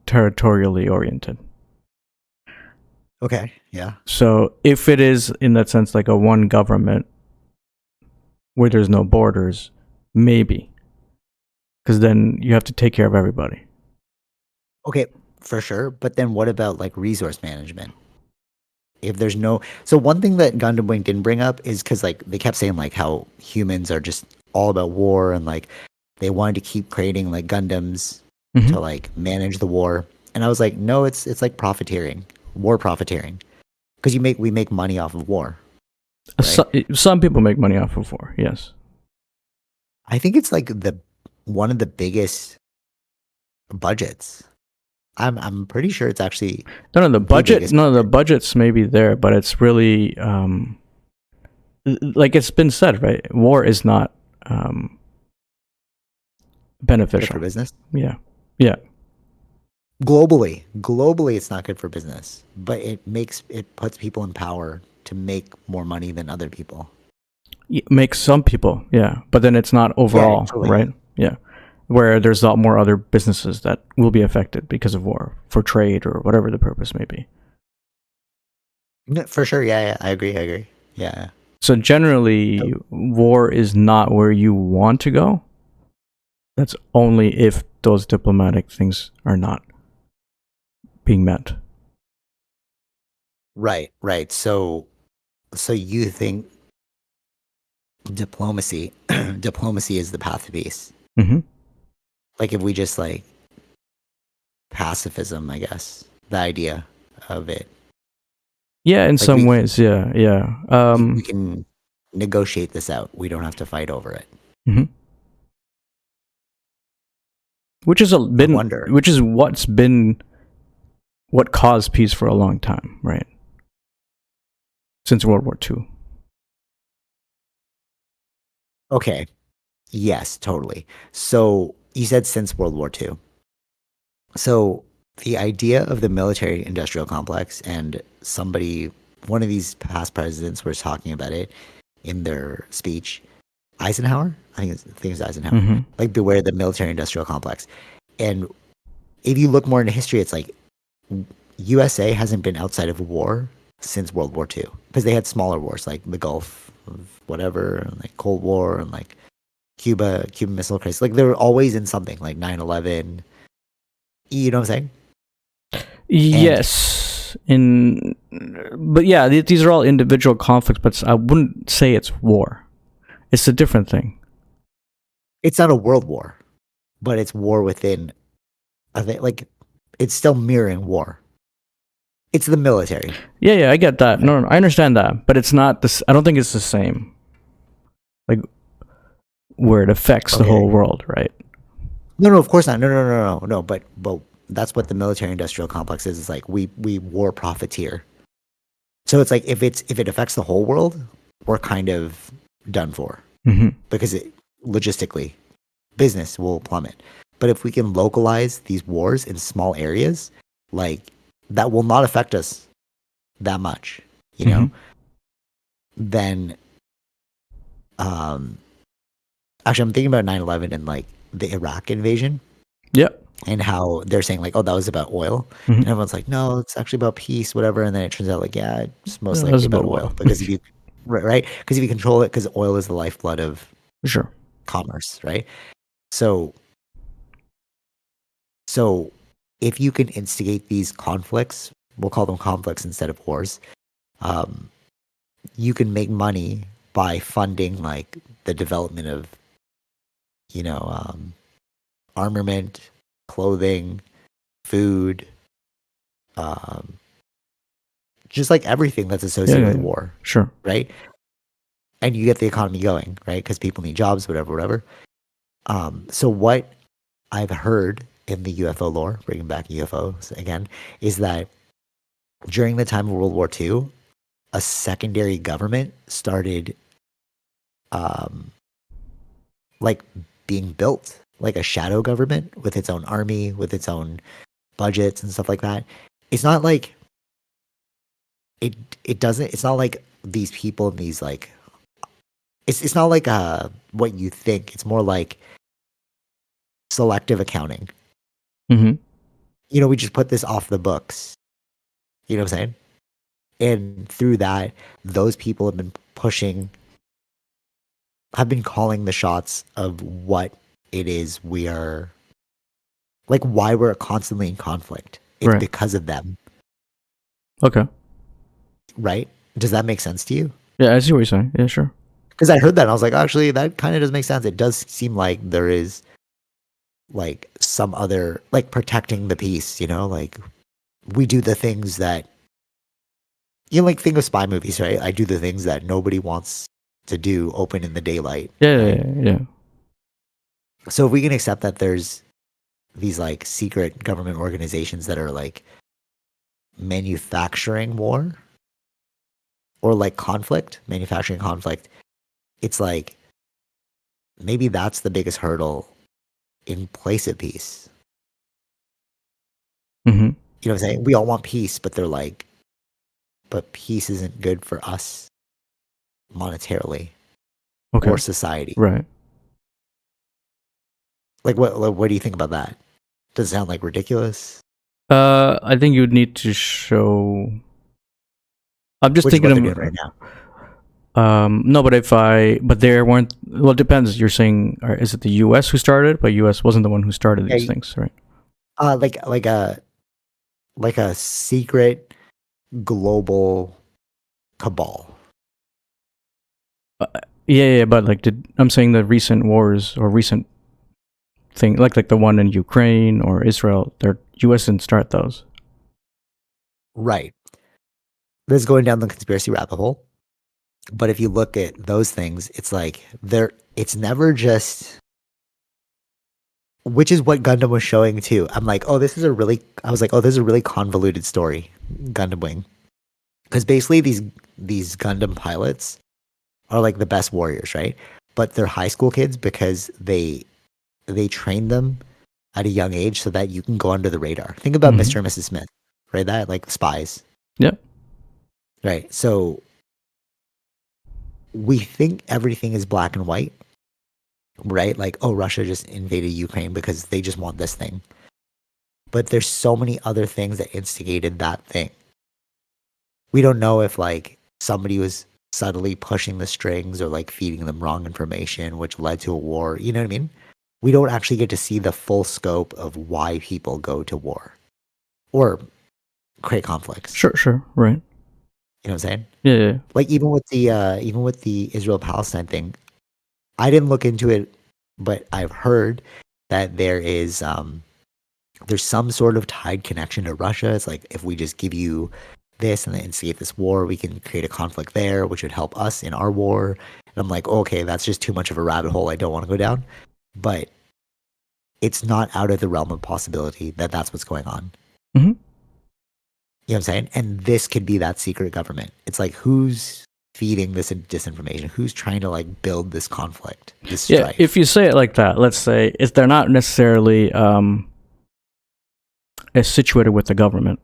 [SPEAKER 2] territorially oriented.
[SPEAKER 1] Okay. Yeah.
[SPEAKER 2] So if it is in that sense like a one government where there's no borders, maybe, because then you have to take care of everybody.
[SPEAKER 1] Okay, for sure. But then what about like resource management? if there's no, so one thing that Gundam Wing didn't bring up is because like they kept saying like how humans are just all about war and like they wanted to keep creating like Gundams
[SPEAKER 2] Hmm.
[SPEAKER 1] to like manage the war. And I was like, no, it's like profiteering, war profiteering, because we make money off of war, right?
[SPEAKER 2] Some people make money off of war. Yes.
[SPEAKER 1] I think it's like the one of the biggest budgets. I'm pretty sure it's actually
[SPEAKER 2] No, the
[SPEAKER 1] the
[SPEAKER 2] budget.
[SPEAKER 1] biggest
[SPEAKER 2] No, the
[SPEAKER 1] budget.
[SPEAKER 2] budget's maybe there, but it's really like it's been said, right? War is not
[SPEAKER 1] Good for
[SPEAKER 2] beneficial.
[SPEAKER 1] business.
[SPEAKER 2] Yeah. Yeah.
[SPEAKER 1] Globally, it's not good for business, but it puts people in power to make more money than other people.
[SPEAKER 2] It makes some people, yeah, but then it's not overall,
[SPEAKER 1] totally.
[SPEAKER 2] right? Yeah. Where there's a lot more other businesses that will be affected because of war for trade or whatever the purpose may be.
[SPEAKER 1] No, for sure. Yeah, I agree. Yeah.
[SPEAKER 2] So generally, war is not where you want to go. That's only if those diplomatic things are not being met.
[SPEAKER 1] Right. So you think diplomacy diplomacy is the path to peace?
[SPEAKER 2] Hmm.
[SPEAKER 1] Like if we just like pacifism, I guess, the idea of it.
[SPEAKER 2] Yeah, in
[SPEAKER 1] Like
[SPEAKER 2] some ways, yeah, yeah.
[SPEAKER 1] we can negotiate this out. We don't have to fight over it.
[SPEAKER 2] Mhm. Which is
[SPEAKER 1] wonder.
[SPEAKER 2] which is what's been what caused peace for a long time, right? Since World War II.
[SPEAKER 1] Okay. Yes, totally. So you said since World War II. So the idea of the military industrial complex, and one of these past presidents was talking about it in their speech. Eisenhower? I think it's Eisenhower.
[SPEAKER 2] Mhm.
[SPEAKER 1] Like beware the military industrial complex. And if you look more into history, it's like USA hasn't been outside of war since World War II because they had smaller wars like the Gulf of whatever, and like Cold War and like Cuban Missile Crisis. Like they were always in something like 9/11. You know what I'm saying?
[SPEAKER 2] Yes. But yeah, these are all individual conflicts, but I wouldn't say it's war. It's a different thing.
[SPEAKER 1] It's not a world war, but it's war within. I think like it's still mirroring war. It's the military.
[SPEAKER 2] Yeah, I get that. No, I understand that, but it's not this. I don't think it's the same. Like where it affects the whole world, right?
[SPEAKER 1] No, of course not. No. But that's what the military industrial complex is. It's like we war profiteer. So it's like if it affects the whole world, we're kind of done for because logistically, business will plummet. But if we can localize these wars in small areas, like that will not affect us that much, you know. Then, actually, I'm thinking about 9/11 and like the Iraq invasion.
[SPEAKER 2] Yep.
[SPEAKER 1] And how they're saying like, oh, that was about oil, and everyone's like, no, it's actually about peace, whatever. And then it turns out like, yeah, it's most likely about oil because if you right, because if you control it, because oil is the lifeblood of commerce, right? So if you can instigate these conflicts, we'll call them conflicts instead of wars. You can make money by funding like the development of, armament, clothing, food, just like everything that's associated with war.
[SPEAKER 2] Sure.
[SPEAKER 1] Right. And you get the economy going, right? Because people need jobs, whatever. So what I've heard in the UFO lore, bringing back UFOs again, is that during the time of World War II, a secondary government started, like being built, like a shadow government with its own army, with its own budgets and stuff like that. It's not like it doesn't. It's not like these people and these like. It's not like what you think. It's more like selective accounting. We just put this off the books. You know what I'm saying? And through that, those people have been calling the shots of what it is we are, like why we're constantly in conflict. It's because of them.
[SPEAKER 2] Okay.
[SPEAKER 1] right? Does that make sense to you?
[SPEAKER 2] Yeah, I see what you're saying. Yeah, sure.
[SPEAKER 1] Because I heard that and I was like, actually, that kind of does make sense. It does seem like there is like some other, like protecting the peace, like we do the things that, like think of spy movies, right? I do the things that nobody wants to do open in the daylight,
[SPEAKER 2] Yeah,
[SPEAKER 1] right?
[SPEAKER 2] yeah, yeah.
[SPEAKER 1] So if we can accept that there's these like secret government organizations that are like manufacturing war or like manufacturing conflict, it's like maybe that's the biggest hurdle in place of peace.
[SPEAKER 2] Mm-hmm.
[SPEAKER 1] You know what I'm saying? We all want peace, but they're like, but peace isn't good for us monetarily
[SPEAKER 2] Okay.
[SPEAKER 1] or society.
[SPEAKER 2] Right.
[SPEAKER 1] Like, what do you think about that? Does it sound like ridiculous?
[SPEAKER 2] I think you would need to show. I'm just
[SPEAKER 1] Which is
[SPEAKER 2] thinking
[SPEAKER 1] what they're
[SPEAKER 2] of.
[SPEAKER 1] doing right now.
[SPEAKER 2] No, but there weren't. Well, it depends. You're saying, or is it the U.S. who started? But U.S. wasn't the one who started these
[SPEAKER 1] Yeah,
[SPEAKER 2] things, right?
[SPEAKER 1] like a secret global cabal.
[SPEAKER 2] Yeah, but like, I'm saying the recent wars or recent thing, like the one in Ukraine or Israel, their U.S. didn't start those.
[SPEAKER 1] Right. This is going down the conspiracy rabbit hole. But if you look at those things, it's like it's never just, which is what Gundam was showing too. I was like, oh, this is a really convoluted story, Gundam Wing. Because basically these Gundam pilots are like the best warriors, right? But they're high school kids because they train them at a young age so that you can go under the radar. Think about
[SPEAKER 2] Mhm.
[SPEAKER 1] Mr. and Mrs. Smith, right? That like spies.
[SPEAKER 2] Yeah.
[SPEAKER 1] Right. So we think everything is black and white, right? Like, oh, Russia just invaded Ukraine because they just want this thing. But there's so many other things that instigated that thing. We don't know if like somebody was subtly pushing the strings or like feeding them wrong information, which led to a war. You know what I mean? We don't actually get to see the full scope of why people go to war or create conflicts.
[SPEAKER 2] Sure, right.
[SPEAKER 1] You know what I'm saying?
[SPEAKER 2] Yeah.
[SPEAKER 1] Like even with the Israel Palestine thing, I didn't look into it, but I've heard that there's some sort of tied connection to Russia. It's like if we just give you this and then instigate this war, we can create a conflict there, which would help us in our war. And I'm like, okay, that's just too much of a rabbit hole I don't want to go down. But it's not out of the realm of possibility that that's what's going on.
[SPEAKER 2] Mm-hmm.
[SPEAKER 1] You know what I'm saying? And this could be that secret government. It's like, who's feeding this disinformation? Who's trying to like build this conflict, this strife?
[SPEAKER 2] Yeah, if you say it like that, let's say they're not necessarily situated with the government.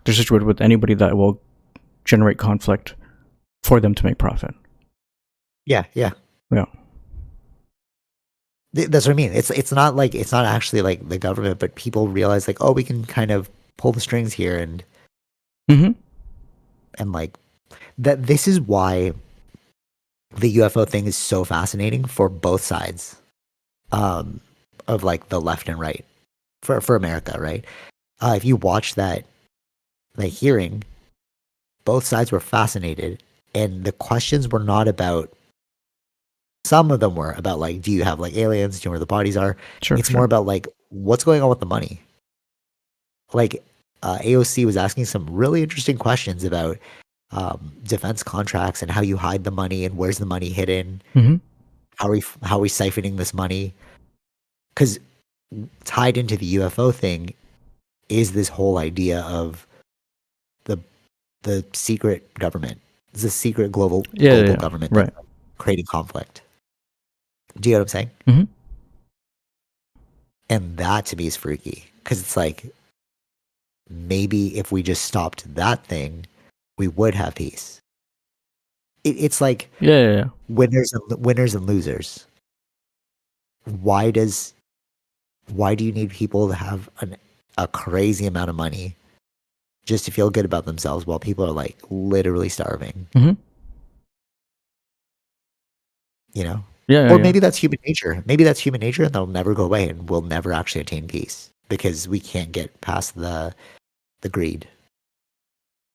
[SPEAKER 2] They're situated with anybody that will generate conflict for them to make profit.
[SPEAKER 1] Yeah. That's what I mean. It's not actually like the government, but people realize like, oh, we can kind of pull the strings here and like that. This is why the UFO thing is so fascinating for both sides, of like the left and right for America, right? If you watch that hearing, both sides were fascinated, and the questions were not about. Some of them were about like, do you have like aliens? Do you know where the bodies are? It's more about like, what's going on with the money? Like, AOC was asking some really interesting questions about defense contracts and how you hide the money and where's the money hidden.
[SPEAKER 2] Mm-hmm.
[SPEAKER 1] How are we siphoning this money? Because tied into the UFO thing is this whole idea of the secret government. It's a secret global government that's creating conflict. Do you know what I'm saying?
[SPEAKER 2] Mm-hmm.
[SPEAKER 1] And that to me is freaky because it's like maybe if we just stopped that thing, we would have peace. It's like winners and losers. Why do you need people to have a crazy amount of money just to feel good about themselves while people are like literally starving?
[SPEAKER 2] Mm-hmm.
[SPEAKER 1] You know?
[SPEAKER 2] Or
[SPEAKER 1] maybe that's human nature. Maybe that's human nature and that'll never go away and we'll never actually attain peace because we can't get past the greed.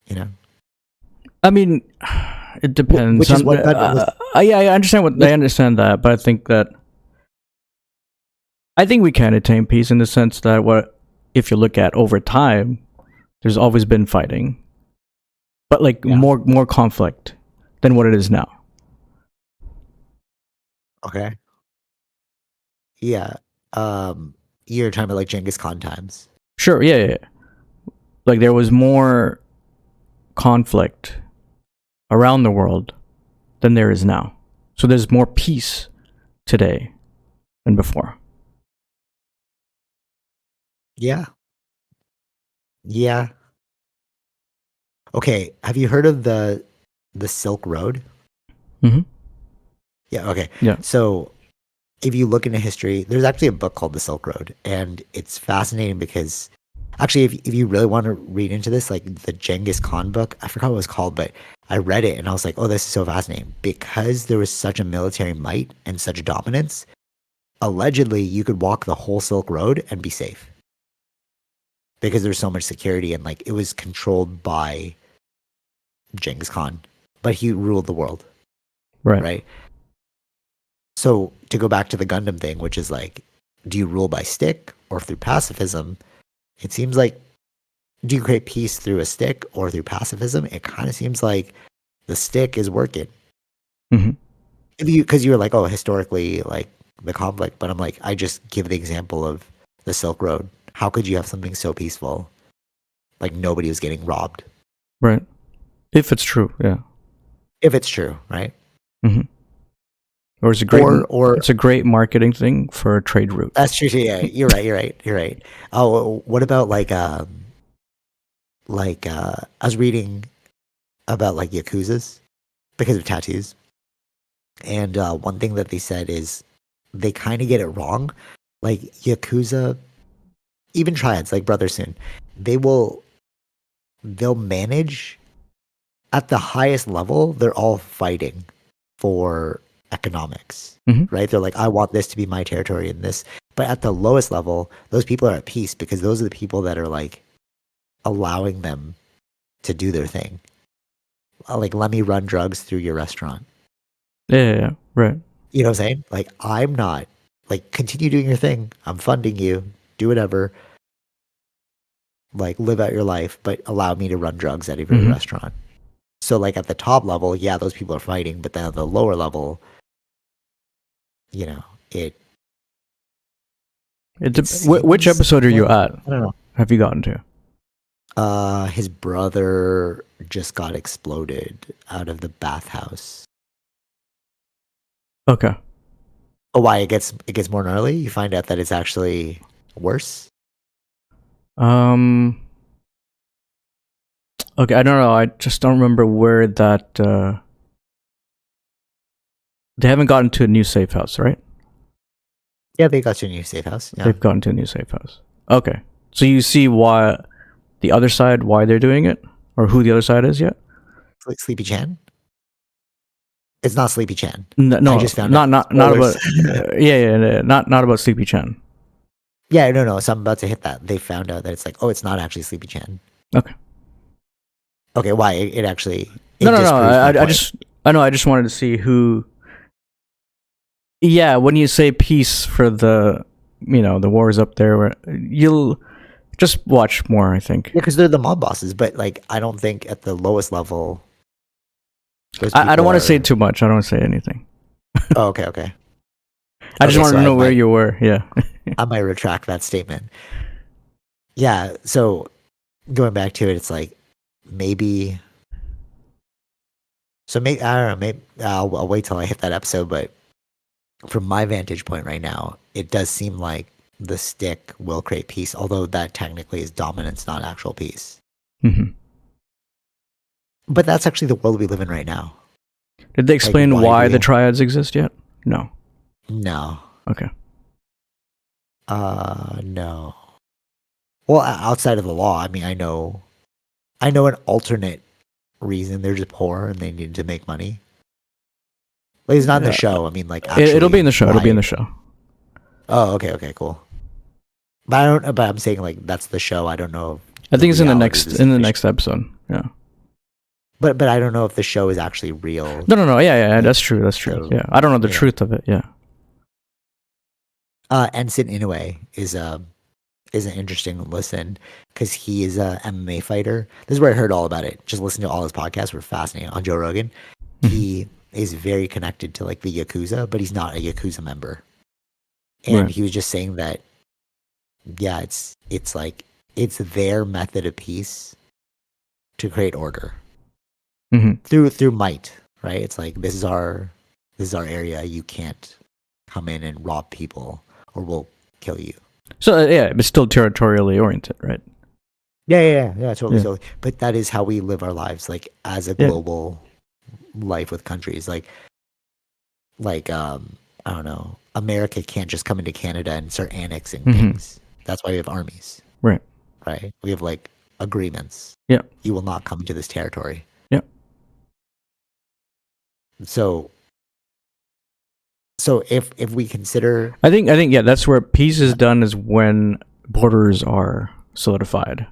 [SPEAKER 1] You know?
[SPEAKER 2] I mean, it depends.
[SPEAKER 1] Which is what Gundam was.
[SPEAKER 2] Yeah, I understand I understand that, but I think we can attain peace in the sense that if you look at over time, there's always been fighting, but like
[SPEAKER 1] Yeah.
[SPEAKER 2] more conflict than what it is now.
[SPEAKER 1] Okay. Yeah. You're talking about like Genghis Khan times.
[SPEAKER 2] Sure, yeah. Like there was more conflict around the world than there is now. So there's more peace today than before.
[SPEAKER 1] Yeah. Yeah. Okay. Have you heard of the Silk Road?
[SPEAKER 2] Mm-hmm.
[SPEAKER 1] Yeah. Okay.
[SPEAKER 2] Yeah.
[SPEAKER 1] So if you look into history, there's actually a book called The Silk Road, and it's fascinating because actually, if you really want to read into this, like the Genghis Khan book, I forgot what it was called, but I read it and I was like, oh, this is so fascinating because there was such a military might and such dominance. Allegedly, you could walk the whole Silk Road and be safe because there's so much security and like it was controlled by Genghis Khan, but he ruled the world, right? So to go back to the Gundam thing, which is like, do you rule by stick or through pacifism? It seems like, do you create peace through a stick or through pacifism? It kind of seems like the stick is working.
[SPEAKER 2] Mm-hmm.
[SPEAKER 1] Because you were like, oh, historically, like the conflict, but I'm like, I just give the example of the Silk Road. How could you have something so peaceful? Like nobody was getting robbed.
[SPEAKER 2] Right. If it's true, yeah.
[SPEAKER 1] If it's true, right?
[SPEAKER 2] Mm-hmm. Or it's a great marketing thing for a trade route.
[SPEAKER 1] That's true. Yeah, you're right. Oh, what about I was reading about like Yakuzas because of tattoos, and one thing that they said is they kind of get it wrong. Like Yakuza, even triads like Brother Soon, they'll manage at the highest level. They're all fighting for economics, right? They're like, I want this to be my territory and this. But at the lowest level, those people are at peace because those are the people that are like allowing them to do their thing. Like, let me run drugs through your restaurant.
[SPEAKER 2] Yeah, right.
[SPEAKER 1] You know what I'm saying? Like, I'm not like, continue doing your thing. I'm funding you. Do whatever. Like, live out your life, but allow me to run drugs at every restaurant. So, like, at the top level, yeah, those people are fighting. But then at the lower level, you know,
[SPEAKER 2] which episode are you at?
[SPEAKER 1] I don't know.
[SPEAKER 2] Have you gotten to?
[SPEAKER 1] His brother just got exploded out of the bathhouse.
[SPEAKER 2] Okay.
[SPEAKER 1] Oh, why it gets more gnarly? You find out that it's actually worse.
[SPEAKER 2] Okay, I don't know. I just don't remember where that. They haven't gotten to a new safe house, right?
[SPEAKER 1] Yeah, they got you a new safe house. Yeah.
[SPEAKER 2] They've gotten to a new safe house. Okay, so you see why the other side, why they're doing it, or who the other side is yet?
[SPEAKER 1] Like Sleepy Chan. It's not Sleepy Chan.
[SPEAKER 2] No,
[SPEAKER 1] I just found
[SPEAKER 2] not about. Not about Sleepy Chan.
[SPEAKER 1] Yeah, no. So I'm about to hit that. They found out that it's like, oh, it's not actually Sleepy Chan.
[SPEAKER 2] Okay.
[SPEAKER 1] Okay, why? It actually.
[SPEAKER 2] No. I just wanted to see who. Yeah, when you say peace for the wars up there, where you'll just watch more. I think.
[SPEAKER 1] Yeah, because they're the mob bosses, but like, I don't think at the lowest level.
[SPEAKER 2] I don't want to say too much. I don't want to say anything.
[SPEAKER 1] Oh, okay.
[SPEAKER 2] I just wanted to know where you were. Yeah.
[SPEAKER 1] I might retract that statement. Yeah. So going back to it, it's like maybe. So maybe I don't know. Maybe I'll wait till I hit that episode. But from my vantage point right now, it does seem like the stick will create peace, although that technically is dominance, not actual peace.
[SPEAKER 2] Mm-hmm.
[SPEAKER 1] But that's actually the world we live in right now.
[SPEAKER 2] Did they explain why the triads exist yet? No. Okay.
[SPEAKER 1] No. Well, outside of the law, I mean, I know an alternate reason. They're just poor and they need to make money. Like, it's not in the show. I mean, like, actually,
[SPEAKER 2] it'll be in the show. It'll be in the show.
[SPEAKER 1] Oh, okay, cool. But I'm saying like that's the show. I don't know.
[SPEAKER 2] I think it's in the next episode. Yeah.
[SPEAKER 1] But I don't know if the show is actually real.
[SPEAKER 2] No. Yeah. That's true.
[SPEAKER 1] So,
[SPEAKER 2] Yeah, I don't know the
[SPEAKER 1] yeah.
[SPEAKER 2] truth of it. Yeah.
[SPEAKER 1] Ensign Inoue is an interesting listen because he is a MMA fighter. This is where I heard all about it. Just listen to all his podcasts were fascinating on Joe Rogan. He is very connected to like the Yakuza, but he's not a Yakuza member. And
[SPEAKER 2] Right.
[SPEAKER 1] he was just saying that, yeah, it's like it's their method of peace to create order through might, right? It's like this is our area. You can't come in and rob people, or we'll kill you.
[SPEAKER 2] So yeah, but still territorially oriented, right?
[SPEAKER 1] Yeah, totally,
[SPEAKER 2] Yeah.
[SPEAKER 1] totally. But that is how we live our lives, like as a global life with countries. Like I don't know, America can't just come into Canada and start annexing things. That's why we have armies,
[SPEAKER 2] Right.
[SPEAKER 1] right? We have like agreements.
[SPEAKER 2] Yeah.
[SPEAKER 1] You will not come into this territory.
[SPEAKER 2] Yeah.
[SPEAKER 1] So if we consider,
[SPEAKER 2] I think yeah, that's where peace is done is when borders are solidified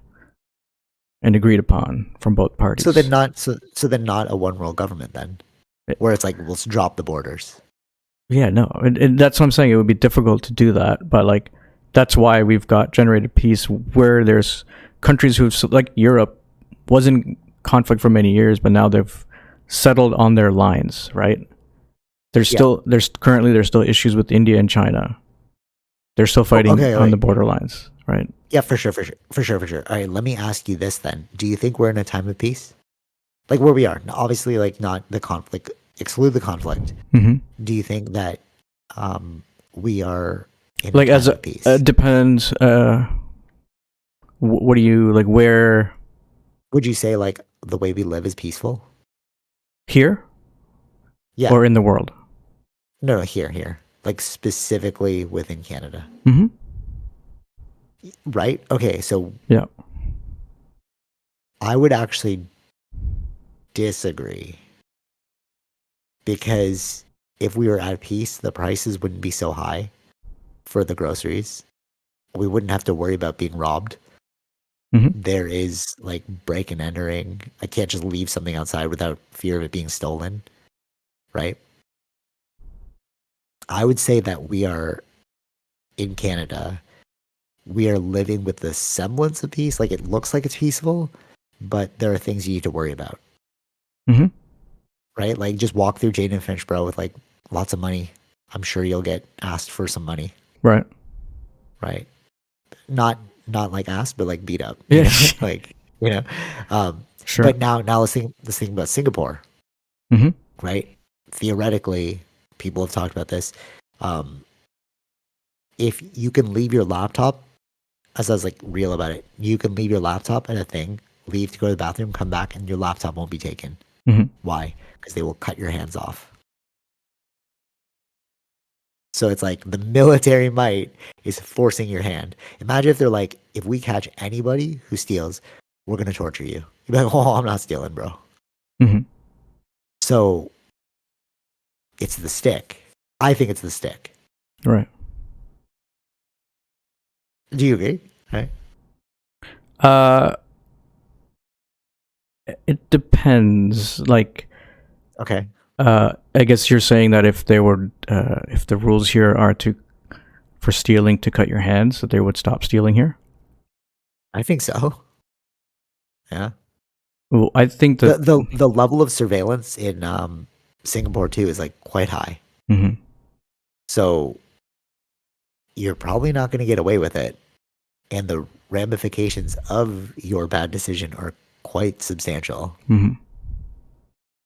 [SPEAKER 2] and agreed upon from both parties.
[SPEAKER 1] so then not a one world government then, where it's like we'll drop the borders.
[SPEAKER 2] Yeah, no, and that's what I'm saying. It would be difficult to do that, but like that's why we've got generated peace where there's countries who've like Europe was in conflict for many years, but now they've settled on their lines, right? There's still issues with India and China. They're still fighting on the borderlines, right?
[SPEAKER 1] Yeah, for sure. All right, let me ask you this then. Do you think we're in a time of peace? Like where we are? Now, obviously, like not the conflict, exclude the conflict. Do you think that we are in
[SPEAKER 2] like
[SPEAKER 1] a time
[SPEAKER 2] as
[SPEAKER 1] of peace?
[SPEAKER 2] Depends. What do you like? Where
[SPEAKER 1] Would you say like the way we live is peaceful?
[SPEAKER 2] Here?
[SPEAKER 1] Yeah.
[SPEAKER 2] Or in the world?
[SPEAKER 1] No, here. Like specifically within Canada. Right? Okay, so
[SPEAKER 2] yeah.
[SPEAKER 1] I would actually disagree. Because if we were at peace, the prices wouldn't be so high for the groceries. We wouldn't have to worry about being robbed. There is like break and entering. I can't just leave something outside without fear of it being stolen. Right? I would say that we are in Canada. We are living with the semblance of peace. Like it looks like it's peaceful, but there are things you need to worry about. Right? Like just walk through Jane and Finch, bro, with like lots of money. I'm sure you'll get asked for some money.
[SPEAKER 2] Right.
[SPEAKER 1] Right. Not like asked, but like beat up.
[SPEAKER 2] Yeah.
[SPEAKER 1] Like,
[SPEAKER 2] Sure.
[SPEAKER 1] But now let's think about Singapore. Right? Theoretically, people have talked about this. If you can leave your laptop, as I was like real about it, you can leave your laptop at a thing, leave to go to the bathroom, come back, and your laptop won't be taken. Why? Because they will cut your hands off. So it's like the military might is forcing your hand. Imagine if they're like, if we catch anybody who steals, we're going to torture you. You'd be like, oh, I'm not stealing, bro. So it's the stick. I think it's the stick.
[SPEAKER 2] Right.
[SPEAKER 1] Do you agree? Right.
[SPEAKER 2] It depends. Like,
[SPEAKER 1] okay.
[SPEAKER 2] I guess you're saying that if they were, if the rules here are for stealing to cut your hands, that they would stop stealing here.
[SPEAKER 1] I think so. Yeah.
[SPEAKER 2] Well, I think that
[SPEAKER 1] the level of surveillance in Singapore too is like quite high. So you're probably not going to get away with it, and the ramifications of your bad decision are quite substantial.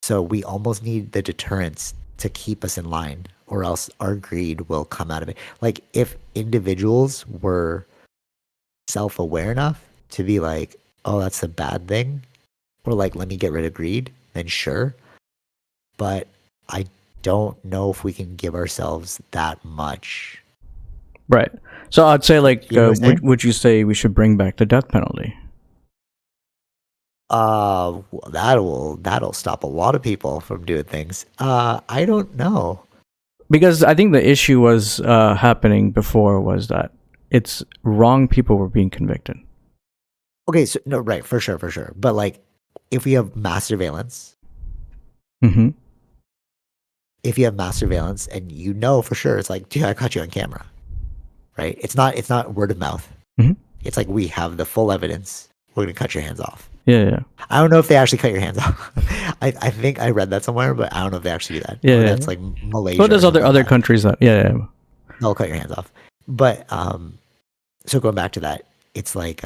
[SPEAKER 1] So we almost need the deterrence to keep us in line, or else our greed will come out of it. Like if individuals were self-aware enough to be like, oh, that's a bad thing, or like, let me get rid of greed, then sure. But I don't know if we can give ourselves that much.
[SPEAKER 2] Right. So I'd say, like,
[SPEAKER 1] You know what I'm saying?
[SPEAKER 2] would you say we should bring back the death penalty?
[SPEAKER 1] That'll stop a lot of people from doing things. I don't know.
[SPEAKER 2] Because I think the issue was happening before was that it's wrong people were being convicted.
[SPEAKER 1] Okay, so no, right, for sure. But like if we have mass surveillance,
[SPEAKER 2] Mm-hmm.
[SPEAKER 1] if you have mass surveillance and you know for sure, it's like, dude, I caught you on camera, right? It's not word of mouth.
[SPEAKER 2] Mm-hmm.
[SPEAKER 1] It's like we have the full evidence. We're gonna cut your hands off.
[SPEAKER 2] Yeah, yeah,
[SPEAKER 1] I don't know if they actually cut your hands off. I think I read that somewhere, but I don't know if they actually do that.
[SPEAKER 2] yeah,
[SPEAKER 1] Or
[SPEAKER 2] yeah.
[SPEAKER 1] that's like Malaysia
[SPEAKER 2] Well,
[SPEAKER 1] or
[SPEAKER 2] there's
[SPEAKER 1] something like
[SPEAKER 2] other
[SPEAKER 1] that.
[SPEAKER 2] countries that, yeah, yeah.
[SPEAKER 1] They'll cut your hands off. But so going back to that, it's like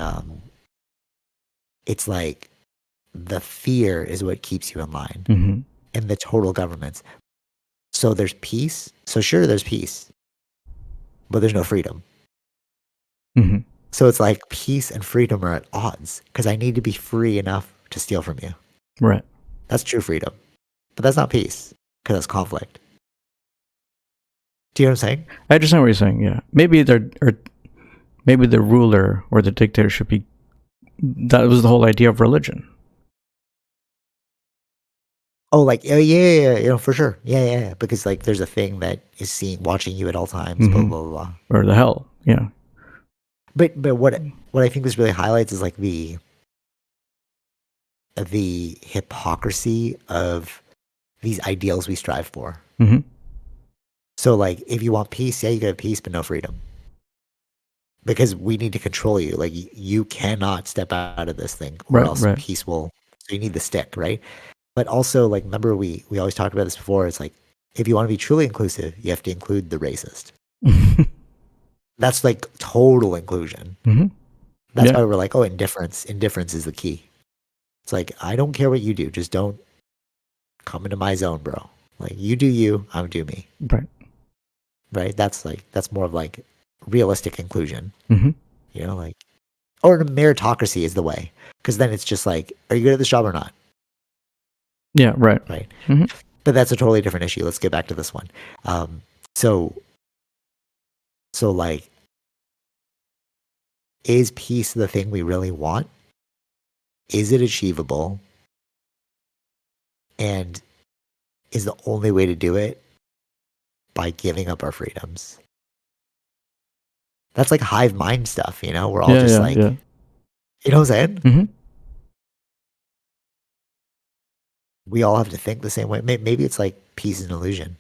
[SPEAKER 1] the fear is what keeps you in line,
[SPEAKER 2] Mm-hmm.
[SPEAKER 1] and the total governments. So there's peace. So sure, there's peace, but there's no freedom.
[SPEAKER 2] Mm-hmm.
[SPEAKER 1] So it's like peace and freedom are at odds because I need to be free enough to steal from you.
[SPEAKER 2] Right.
[SPEAKER 1] That's true freedom, but that's not peace because that's conflict. Do you know what I'm saying?
[SPEAKER 2] I understand what you're saying. Yeah, maybe maybe the ruler or the dictator should be. That was the whole idea of religion.
[SPEAKER 1] Oh, like yeah, you know, for sure, yeah. Because like there's a thing that is watching you at all times, blah
[SPEAKER 2] Mm-hmm.
[SPEAKER 1] blah blah. Blah.
[SPEAKER 2] Or the hell. Yeah.
[SPEAKER 1] But what I think this really highlights is like the hypocrisy of these ideals we strive for.
[SPEAKER 2] Mm-hmm.
[SPEAKER 1] So like if you want peace, yeah, you get peace, but no freedom. Because we need to control you. Like you cannot step out of this thing or
[SPEAKER 2] Right.
[SPEAKER 1] else
[SPEAKER 2] Right.
[SPEAKER 1] peace will. So you need the stick, right? But also like remember we always talked about this before. It's like if you want to be truly inclusive, you have to include the racist. That's like total inclusion.
[SPEAKER 2] Mm-hmm.
[SPEAKER 1] That's
[SPEAKER 2] Yeah.
[SPEAKER 1] why we're like, oh, indifference. Indifference is the key. It's like I don't care what you do, just don't come into my zone, bro. Like you do you, I'm do me.
[SPEAKER 2] Right.
[SPEAKER 1] Right? That's more of like realistic inclusion.
[SPEAKER 2] Mm-hmm.
[SPEAKER 1] You know, like or meritocracy is the way. Because then it's just like, are you good at this job or not?
[SPEAKER 2] Yeah. Right.
[SPEAKER 1] Right.
[SPEAKER 2] Mm-hmm.
[SPEAKER 1] But that's a totally different issue. Let's get back to this one. So like, is peace the thing we really want? Is it achievable? And is the only way to do it by giving up our freedoms? That's like hive mind stuff, you know? We're all
[SPEAKER 2] Yeah.
[SPEAKER 1] just
[SPEAKER 2] Yeah.
[SPEAKER 1] like,
[SPEAKER 2] Yeah.
[SPEAKER 1] you know what I'm saying?
[SPEAKER 2] Mm-hmm.
[SPEAKER 1] We all have to think the same way. Maybe it's like peace is an illusion.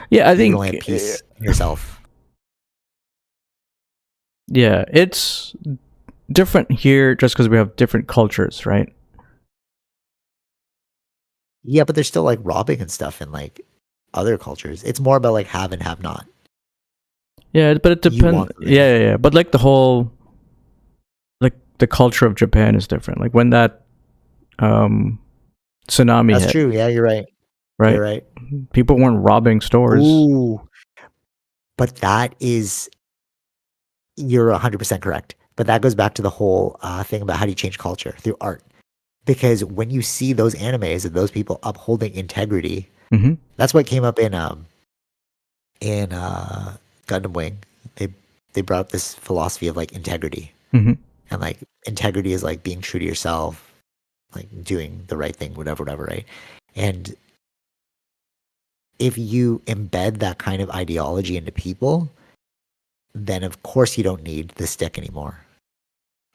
[SPEAKER 2] Yeah. I
[SPEAKER 1] You can
[SPEAKER 2] think.
[SPEAKER 1] only have peace in yourself.
[SPEAKER 2] Yeah, it's different here just because we have different cultures, right?
[SPEAKER 1] Yeah, but there's still like robbing and stuff in like other cultures. It's more about like have and have not.
[SPEAKER 2] Yeah, but it
[SPEAKER 1] You
[SPEAKER 2] depends.
[SPEAKER 1] want the
[SPEAKER 2] Yeah. But like the culture of Japan is different. Like when that tsunami
[SPEAKER 1] That's
[SPEAKER 2] hit,
[SPEAKER 1] true. Yeah, you're right.
[SPEAKER 2] right?
[SPEAKER 1] You're right.
[SPEAKER 2] People weren't robbing stores.
[SPEAKER 1] Ooh. But that is, you're 100% correct. But that goes back to the whole thing about how do you change culture through art. Because when you see those animes of those people upholding integrity,
[SPEAKER 2] Mm-hmm.
[SPEAKER 1] that's what came up in Gundam Wing. They brought up this philosophy of like integrity.
[SPEAKER 2] Mm-hmm.
[SPEAKER 1] And like integrity is like being true to yourself, like doing the right thing, whatever, right? And if you embed that kind of ideology into people, then of course you don't need the stick anymore.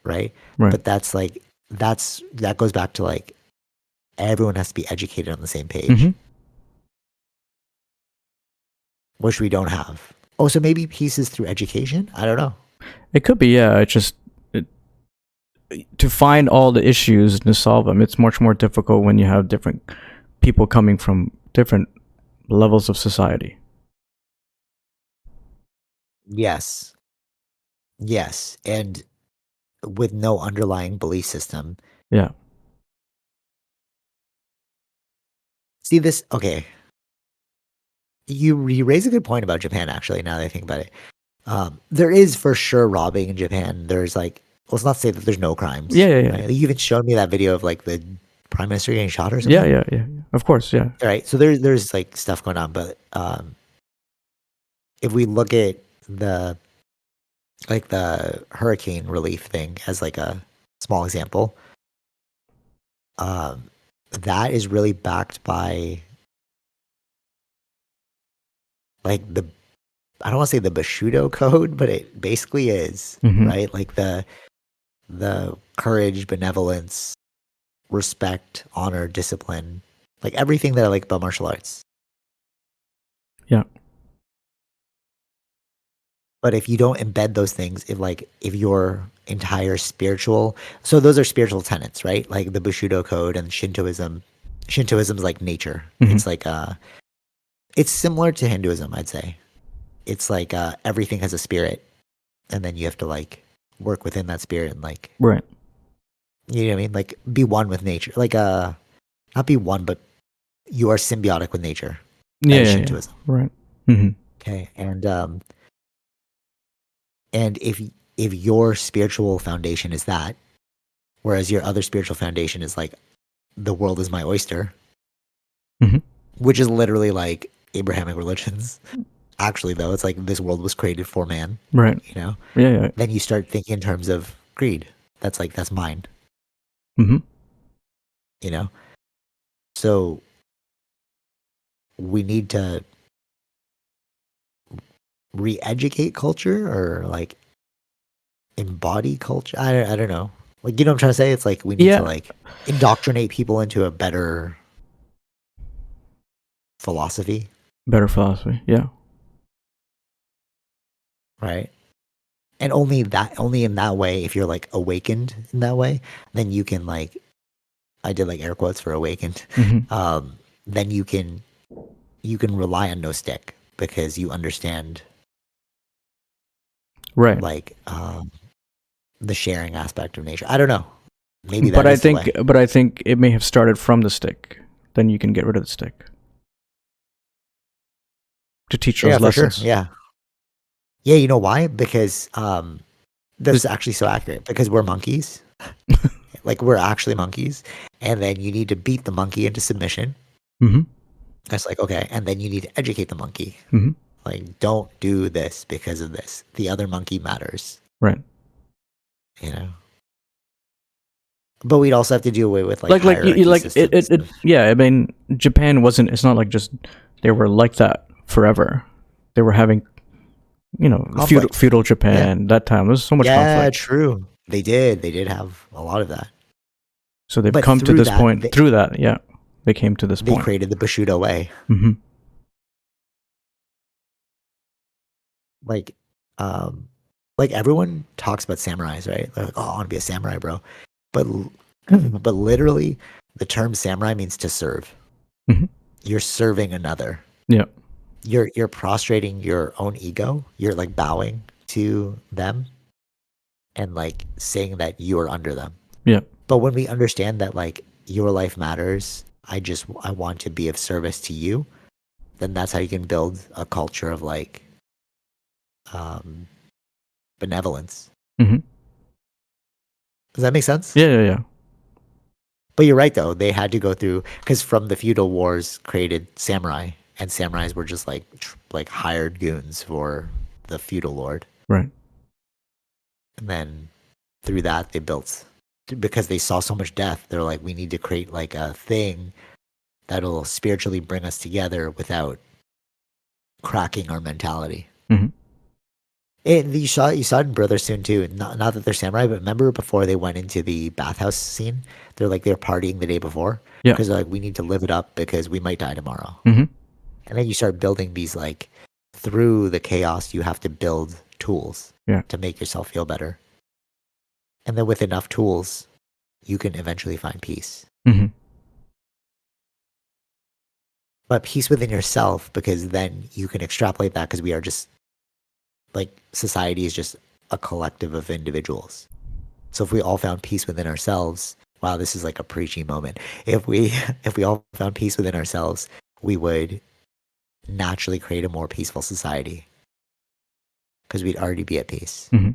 [SPEAKER 1] Right?
[SPEAKER 2] Right.
[SPEAKER 1] But that goes back to like everyone has to be educated on the same page.
[SPEAKER 2] Mm-hmm.
[SPEAKER 1] Which we don't have. Oh, so maybe peace is through education? I don't know.
[SPEAKER 2] It could be, yeah. It's just to find all the issues and to solve them. It's much more difficult when you have different people coming from different levels of society.
[SPEAKER 1] Yes. And with no underlying belief system.
[SPEAKER 2] Yeah.
[SPEAKER 1] See this? Okay. You raise a good point about Japan, actually, now that I think about it. There is for sure robbing in Japan. There's like, let's not say that there's no crimes.
[SPEAKER 2] Yeah.
[SPEAKER 1] Right? You even showed me that video of like the prime minister getting shot or something.
[SPEAKER 2] Yeah. Of course, yeah.
[SPEAKER 1] Right. So there's like stuff going on, but if we look at the hurricane relief thing as like a small example, that is really backed by like I don't want to say the Bushido code, but it basically is,
[SPEAKER 2] Mhm.
[SPEAKER 1] right? Like the courage, benevolence, respect, honor, discipline, like everything that I like about martial arts.
[SPEAKER 2] Yeah.
[SPEAKER 1] But if you don't embed those things, if your entire spiritual, so those are spiritual tenets, right? Like the Bushido code and Shintoism. Shintoism's like nature.
[SPEAKER 2] Mhm.
[SPEAKER 1] It's like it's similar to Hinduism, I'd say. It's like everything has a spirit, and then you have to like work within that spirit and like,
[SPEAKER 2] Right.
[SPEAKER 1] you know what I mean? Like be one with nature. Like not be one, but you are symbiotic with nature.
[SPEAKER 2] Yeah.
[SPEAKER 1] That is
[SPEAKER 2] Yeah.
[SPEAKER 1] Shintoism.
[SPEAKER 2] Right. Mm-hmm.
[SPEAKER 1] Okay. And if your spiritual foundation is that, whereas your other spiritual foundation is like the world is my oyster,
[SPEAKER 2] Mhm.
[SPEAKER 1] which is literally like Abrahamic religions. Actually, though, it's like this world was created for man,
[SPEAKER 2] Right.
[SPEAKER 1] you know?
[SPEAKER 2] Yeah. Yeah.
[SPEAKER 1] Then you start thinking in terms of greed. That's like, that's mine,
[SPEAKER 2] Mm-hmm.
[SPEAKER 1] you know? So we need to re-educate culture or like embody culture. I don't know. Like, you know what I'm trying to say? It's like we need
[SPEAKER 2] Yeah.
[SPEAKER 1] to like indoctrinate people into a better philosophy,
[SPEAKER 2] Better philosophy. Yeah.
[SPEAKER 1] right? And only in that way, if you're like awakened in that way, then you can like, I did like air quotes for awakened.
[SPEAKER 2] Mm-hmm.
[SPEAKER 1] Then you can rely on no stick because you understand
[SPEAKER 2] Right.
[SPEAKER 1] like the sharing aspect of nature. I don't know. Maybe
[SPEAKER 2] But
[SPEAKER 1] that
[SPEAKER 2] I
[SPEAKER 1] is the
[SPEAKER 2] think,
[SPEAKER 1] way.
[SPEAKER 2] but I think it may have started from the stick. Then you can get rid of the stick to teach those
[SPEAKER 1] Yeah, for sure.
[SPEAKER 2] lessons.
[SPEAKER 1] Yeah. Yeah, you know why? Because that's
[SPEAKER 2] This-
[SPEAKER 1] actually so accurate. Because we're monkeys. Like we're actually monkeys. And then you need to beat the monkey into submission.
[SPEAKER 2] Mm-hmm.
[SPEAKER 1] That's like, okay. And then you need to educate the monkey.
[SPEAKER 2] Mm-hmm.
[SPEAKER 1] Like, don't do this because of this. The other monkey matters,
[SPEAKER 2] Right.
[SPEAKER 1] you know? But we'd also have to do away with like
[SPEAKER 2] Like
[SPEAKER 1] hierarchy
[SPEAKER 2] like
[SPEAKER 1] systems.
[SPEAKER 2] it. Yeah. I mean, Japan wasn't. It's not like just they were like that forever. They were having,
[SPEAKER 1] Conflict.
[SPEAKER 2] feudal Japan that time. There's so much
[SPEAKER 1] Yeah,
[SPEAKER 2] conflict.
[SPEAKER 1] true. They did. They did have a lot of that.
[SPEAKER 2] So they've
[SPEAKER 1] But
[SPEAKER 2] come to
[SPEAKER 1] through
[SPEAKER 2] this
[SPEAKER 1] that,
[SPEAKER 2] point. Through that, yeah, they came to this
[SPEAKER 1] they
[SPEAKER 2] point.
[SPEAKER 1] created the Bushido way.
[SPEAKER 2] Mm-hmm.
[SPEAKER 1] Like, um, like everyone talks about samurais, right? They're like, oh, I want to be a samurai, bro. But but literally, the term samurai means to serve.
[SPEAKER 2] Mm-hmm.
[SPEAKER 1] You're serving another.
[SPEAKER 2] Yeah.
[SPEAKER 1] You're prostrating your own ego. You're like bowing to them and like saying that you are under them.
[SPEAKER 2] Yeah.
[SPEAKER 1] But when we understand that like your life matters, I want to be of service to you, then that's how you can build a culture of like um benevolence.
[SPEAKER 2] Mm-hmm.
[SPEAKER 1] Does that make sense?
[SPEAKER 2] Yeah. Yeah. Yeah.
[SPEAKER 1] But you're right though. They had to go through because from the feudal wars created samurai, and samurais were just like like hired goons for the feudal lord.
[SPEAKER 2] Right.
[SPEAKER 1] And then through that they built, because they saw so much death. They're like, we need to create like a thing that'll spiritually bring us together without cracking our mentality.
[SPEAKER 2] Mm-hmm.
[SPEAKER 1] You saw it in Brother Soon too. Not that they're samurai, but remember before they went into the bathhouse scene, they're partying the day before.
[SPEAKER 2] Yeah.
[SPEAKER 1] Because they're like, we need to live it up because we might die tomorrow.
[SPEAKER 2] Mm-hmm.
[SPEAKER 1] And then you start building these like through the chaos, you have to build tools to make yourself feel better. And then with enough tools, you can eventually find peace.
[SPEAKER 2] Mm-hmm.
[SPEAKER 1] But peace within yourself, because then you can extrapolate that, because we are just like, society is just a collective of individuals. So if we all found peace within ourselves, wow, this is like a preachy moment. If we all found peace within ourselves, we would naturally create a more peaceful society, because we'd already be at peace.
[SPEAKER 2] Mm-hmm.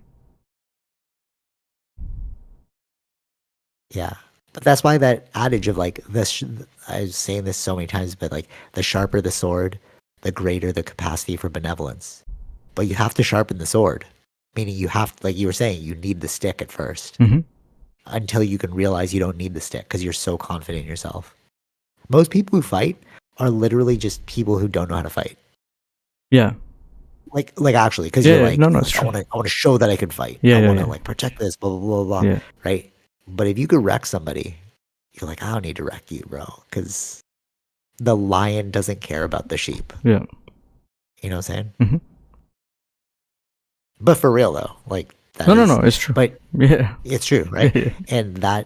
[SPEAKER 1] Yeah. But that's why that adage of like this, I was saying this so many times, but like the sharper the sword, the greater the capacity for benevolence. But you have to sharpen the sword, meaning you have, like you were saying, you need the stick at first,
[SPEAKER 2] Mm-hmm.
[SPEAKER 1] until you can realize you don't need the stick because you're so confident in yourself. Most people who fight are literally just people who don't know how to fight.
[SPEAKER 2] Yeah.
[SPEAKER 1] Like actually, because
[SPEAKER 2] Yeah,
[SPEAKER 1] you're
[SPEAKER 2] yeah.
[SPEAKER 1] like,
[SPEAKER 2] No,
[SPEAKER 1] you're
[SPEAKER 2] it's
[SPEAKER 1] like,
[SPEAKER 2] true.
[SPEAKER 1] I want to show that I can fight.
[SPEAKER 2] Yeah,
[SPEAKER 1] I
[SPEAKER 2] yeah,
[SPEAKER 1] want to
[SPEAKER 2] yeah.
[SPEAKER 1] like protect this, blah blah blah blah,
[SPEAKER 2] Yeah.
[SPEAKER 1] right? But if you could wreck somebody, you're like, I don't need to wreck you, bro, because the lion doesn't care about the sheep.
[SPEAKER 2] Yeah.
[SPEAKER 1] You know what I'm saying?
[SPEAKER 2] Mm-hmm.
[SPEAKER 1] But for real though, like that
[SPEAKER 2] No,
[SPEAKER 1] is,
[SPEAKER 2] it's true.
[SPEAKER 1] but
[SPEAKER 2] Yeah.
[SPEAKER 1] it's true, right?
[SPEAKER 2] Yeah.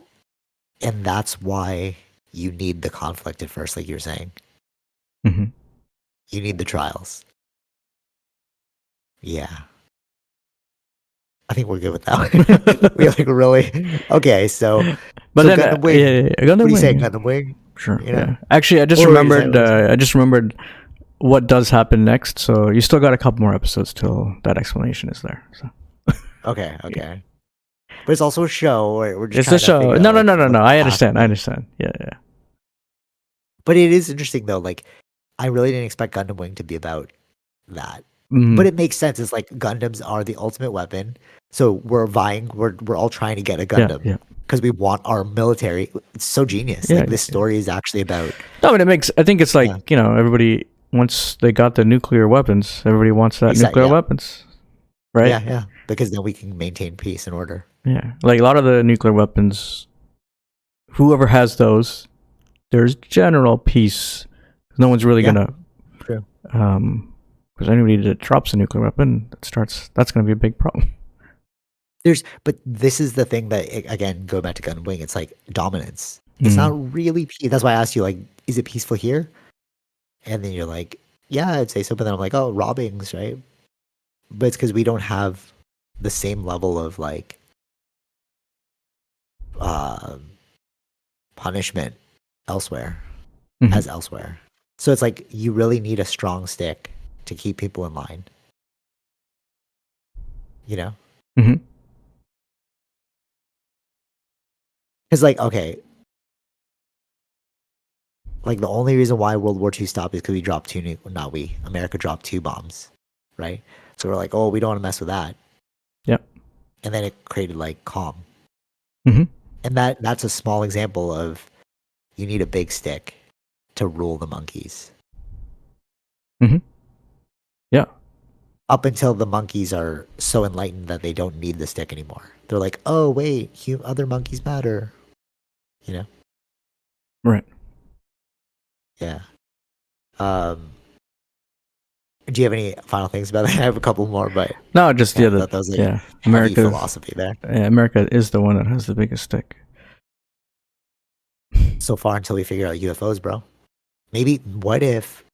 [SPEAKER 1] And that's why you need the conflict at first, like you're saying.
[SPEAKER 2] Mm-hmm.
[SPEAKER 1] You need the trials. Yeah. I think we're good with that one. We like really okay.
[SPEAKER 2] But
[SPEAKER 1] So
[SPEAKER 2] then,
[SPEAKER 1] Gundam Wing.
[SPEAKER 2] yeah,
[SPEAKER 1] What
[SPEAKER 2] Gundam
[SPEAKER 1] do you say,
[SPEAKER 2] Wing. Yeah.
[SPEAKER 1] Gundam Wing?
[SPEAKER 2] Sure.
[SPEAKER 1] You know?
[SPEAKER 2] Yeah. Actually, I just
[SPEAKER 1] What were you saying?
[SPEAKER 2] remembered. I just remembered what does happen next. So you still got a couple more episodes till that explanation is there. So
[SPEAKER 1] Okay. But it's also a show. We're just
[SPEAKER 2] it's
[SPEAKER 1] trying
[SPEAKER 2] a
[SPEAKER 1] to
[SPEAKER 2] show.
[SPEAKER 1] figure
[SPEAKER 2] No,
[SPEAKER 1] out, like, what's
[SPEAKER 2] I understand.
[SPEAKER 1] happening.
[SPEAKER 2] Yeah.
[SPEAKER 1] But it is interesting though. Like, I really didn't expect Gundam Wing to be about that.
[SPEAKER 2] Mm-hmm.
[SPEAKER 1] But it makes sense. It's like Gundams are the ultimate weapon. So we're vying. We're all trying to get a Gundam
[SPEAKER 2] Yeah.
[SPEAKER 1] because we want our military. It's so genius.
[SPEAKER 2] Yeah,
[SPEAKER 1] Like this story is actually about.
[SPEAKER 2] No, but it makes. I think it's like
[SPEAKER 1] Yeah.
[SPEAKER 2] everybody once they got the nuclear weapons, everybody wants that nuclear
[SPEAKER 1] Yeah.
[SPEAKER 2] weapons, right?
[SPEAKER 1] Yeah. Because then we can maintain peace and order.
[SPEAKER 2] Yeah, like a lot of the nuclear weapons, whoever has those, there's general peace. No one's really gonna,
[SPEAKER 1] True.
[SPEAKER 2] because anybody that drops a nuclear weapon, that's gonna be a big problem.
[SPEAKER 1] But this is the thing that again, go back to Gundam Wing. It's like dominance. It's not really peace. That's why I asked you, like, is it peaceful here? And then you're like, yeah, I'd say so. But then I'm like, oh, robbings, right? But it's because we don't have the same level of like punishment elsewhere as elsewhere. So it's like you really need a strong stick to keep people in line. You know?
[SPEAKER 2] Mm-hmm.
[SPEAKER 1] Because like, okay, like the only reason why World War II stopped is because we dropped America dropped 2 bombs, right? So we're like, oh, we don't want to mess with that.
[SPEAKER 2] Yep.
[SPEAKER 1] And then it created like calm.
[SPEAKER 2] Mm-hmm.
[SPEAKER 1] And that's a small example of you need a big stick to rule the monkeys.
[SPEAKER 2] Mm-hmm. Yeah.
[SPEAKER 1] Up until the monkeys are so enlightened that they don't need the stick anymore. They're like, oh wait, other monkeys matter. You know?
[SPEAKER 2] Right.
[SPEAKER 1] Yeah. Do you have any final things about that? I have a couple more, but
[SPEAKER 2] No, just
[SPEAKER 1] yeah,
[SPEAKER 2] the
[SPEAKER 1] that was like
[SPEAKER 2] yeah.
[SPEAKER 1] heavy
[SPEAKER 2] America
[SPEAKER 1] philosophy there.
[SPEAKER 2] America is the one that has the biggest stick.
[SPEAKER 1] So far until we figure out UFOs, bro. Maybe what if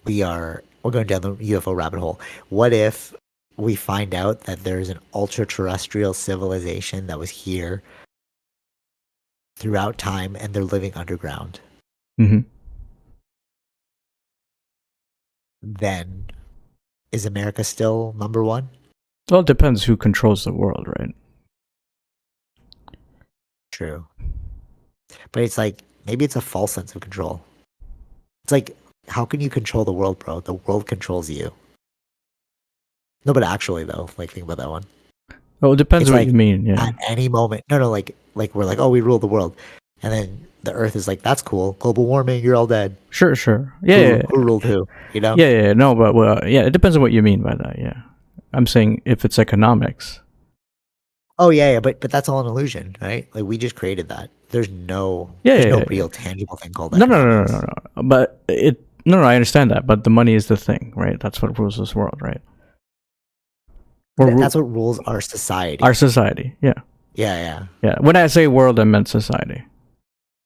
[SPEAKER 1] we're going down the UFO rabbit hole. What if we find out that there's an ultra terrestrial civilization that was here throughout time and they're living underground?
[SPEAKER 2] Mm-hmm.
[SPEAKER 1] Then is America still number one?
[SPEAKER 2] Well, it depends who controls the world, right?
[SPEAKER 1] True. But it's like, maybe it's a false sense of control. It's like, how can you control the world, bro? The world controls you. No, but actually, though, like, think about that one.
[SPEAKER 2] Well, it depends
[SPEAKER 1] It's
[SPEAKER 2] what
[SPEAKER 1] like,
[SPEAKER 2] you mean. Yeah.
[SPEAKER 1] at any moment, no, like we're like, oh, we rule the world. And then the earth is like, that's cool. Global warming, you're all dead.
[SPEAKER 2] Sure. Yeah.
[SPEAKER 1] Who ruled who? You know?
[SPEAKER 2] Yeah. No, but yeah, it depends on what you mean by that. Yeah. I'm saying if it's economics.
[SPEAKER 1] Oh, yeah. But that's all an illusion, right? Like, we just created that. There's no real tangible thing called
[SPEAKER 2] No.
[SPEAKER 1] economics.
[SPEAKER 2] But I understand that. But the money is the thing, right? That's what rules this world, right?
[SPEAKER 1] That's what rules our society.
[SPEAKER 2] Our society, yeah.
[SPEAKER 1] Yeah.
[SPEAKER 2] When I say world, I meant society.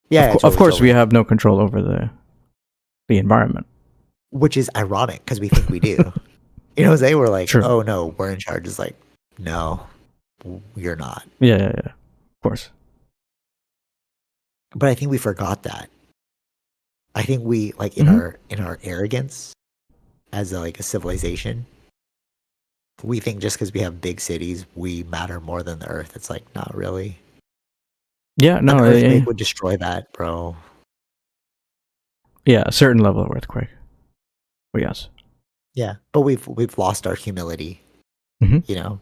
[SPEAKER 1] Yeah,
[SPEAKER 2] of course, we have no control over the environment.
[SPEAKER 1] Which is ironic because we think we do. You know what I'm saying? We're like,
[SPEAKER 2] True.
[SPEAKER 1] oh no, we're in charge. It's like, no, you're not.
[SPEAKER 2] Yeah. Of course.
[SPEAKER 1] But I think we forgot that. I think we like in our arrogance as a civilization, we think just because we have big cities, we matter more than the earth. It's like, not really.
[SPEAKER 2] Yeah, no.
[SPEAKER 1] An earthquake would destroy that, bro.
[SPEAKER 2] Yeah, a certain level of earthquake. Well, yes.
[SPEAKER 1] Yeah, but we've lost our humility, you know,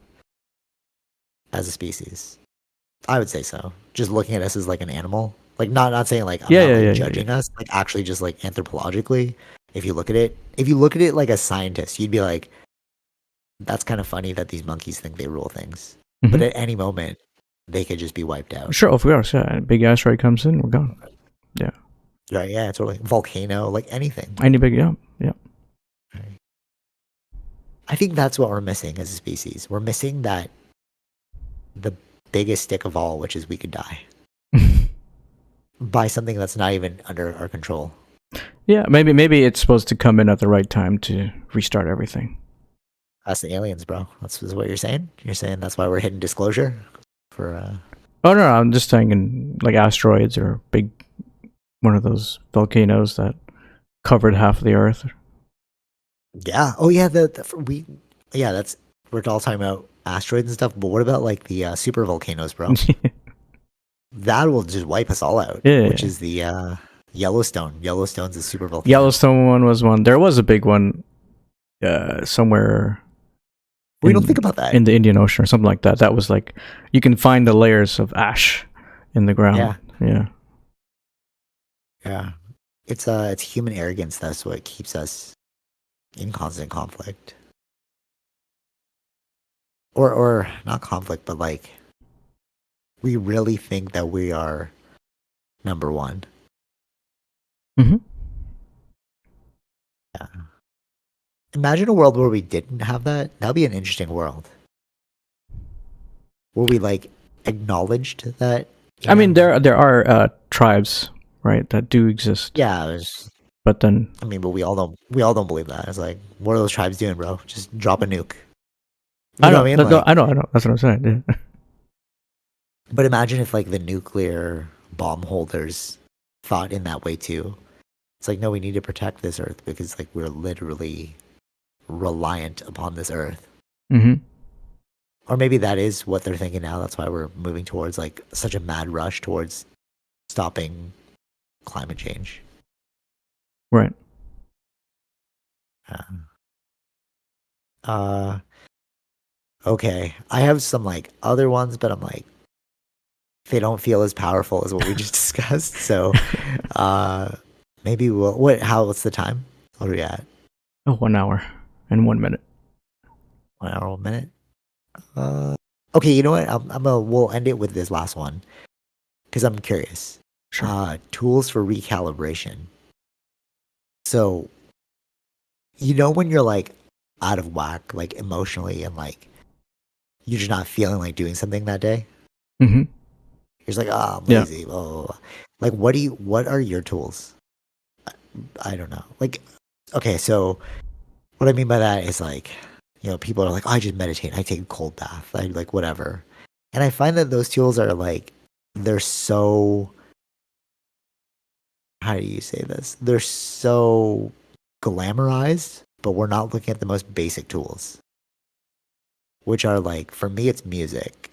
[SPEAKER 1] as a species. I would say so. Just looking at us as like an animal, like not saying like I'm not judging us, like actually just like anthropologically. If you look at it like a scientist, you'd be like, that's kind of funny that these monkeys think they rule things. But at any moment, they could just be wiped out.
[SPEAKER 2] Sure, of course, yeah. A big asteroid comes in, we're gone. Yeah.
[SPEAKER 1] Right, yeah, totally. Volcano, like anything.
[SPEAKER 2] Any big, yeah.
[SPEAKER 1] Right. I think that's what we're missing as a species. We're missing that the biggest stick of all, which is we could die by something that's not even under our control.
[SPEAKER 2] Yeah, maybe it's supposed to come in at the right time to restart everything.
[SPEAKER 1] That's the aliens, bro. That's what you're saying. You're saying that's why we're hitting disclosure for.
[SPEAKER 2] Oh no, I'm just saying in like asteroids or big one of those volcanoes that covered half of the Earth.
[SPEAKER 1] Yeah. Oh yeah. Yeah. That's we're all talking about asteroids and stuff. But what about like the super volcanoes, bro? That will just wipe us all out.
[SPEAKER 2] Yeah.
[SPEAKER 1] Which is the Yellowstone. Yellowstone's a super volcano.
[SPEAKER 2] Yellowstone one was one. There was a big one somewhere.
[SPEAKER 1] We don't think about that
[SPEAKER 2] in the Indian Ocean or something like that. That was like you can find the layers of ash in the ground.
[SPEAKER 1] Yeah. It's human arrogance that's what keeps us in constant conflict. Or not conflict, but like we really think that we are number one.
[SPEAKER 2] Mm-hmm.
[SPEAKER 1] Yeah. Imagine a world where we didn't have that. That'd be an interesting world. Where we like acknowledged that.
[SPEAKER 2] I mean, there are tribes, right, that do exist.
[SPEAKER 1] Yeah,
[SPEAKER 2] but then
[SPEAKER 1] I mean, but we all don't believe that. It's like, what are those tribes doing, bro? Just drop a nuke.
[SPEAKER 2] I know what I mean? Like, I know. That's what I'm saying. Yeah.
[SPEAKER 1] But imagine if like the nuclear bomb holders thought in that way too. It's like, no, we need to protect this Earth because like we're literally reliant upon this Earth.
[SPEAKER 2] Mm-hmm.
[SPEAKER 1] Or maybe that is what they're thinking now. That's why we're moving towards like such a mad rush towards stopping climate change.
[SPEAKER 2] Right.
[SPEAKER 1] Okay. I have some like other ones, but I'm like, they don't feel as powerful as what we just discussed. So, maybe what's the time? What are we at?
[SPEAKER 2] 1 hour and 1 minute.
[SPEAKER 1] 1 hour, 1 minute. Okay. You know what? We'll end it with this last one because I'm curious.
[SPEAKER 2] Sure.
[SPEAKER 1] Tools for recalibration. So, when you're like out of whack, like emotionally, and like you're just not feeling like doing something that day.
[SPEAKER 2] Mm-hmm.
[SPEAKER 1] You're just like, I'm lazy. Blah, blah, blah. Like, what are your tools? I don't know. Like, okay, so what I mean by that is like, people are like, I just meditate. I take a cold bath. I like whatever. And I find that those tools are like, they're so, how do you say this? They're so glamorized, but we're not looking at the most basic tools, which are like, for me, it's music.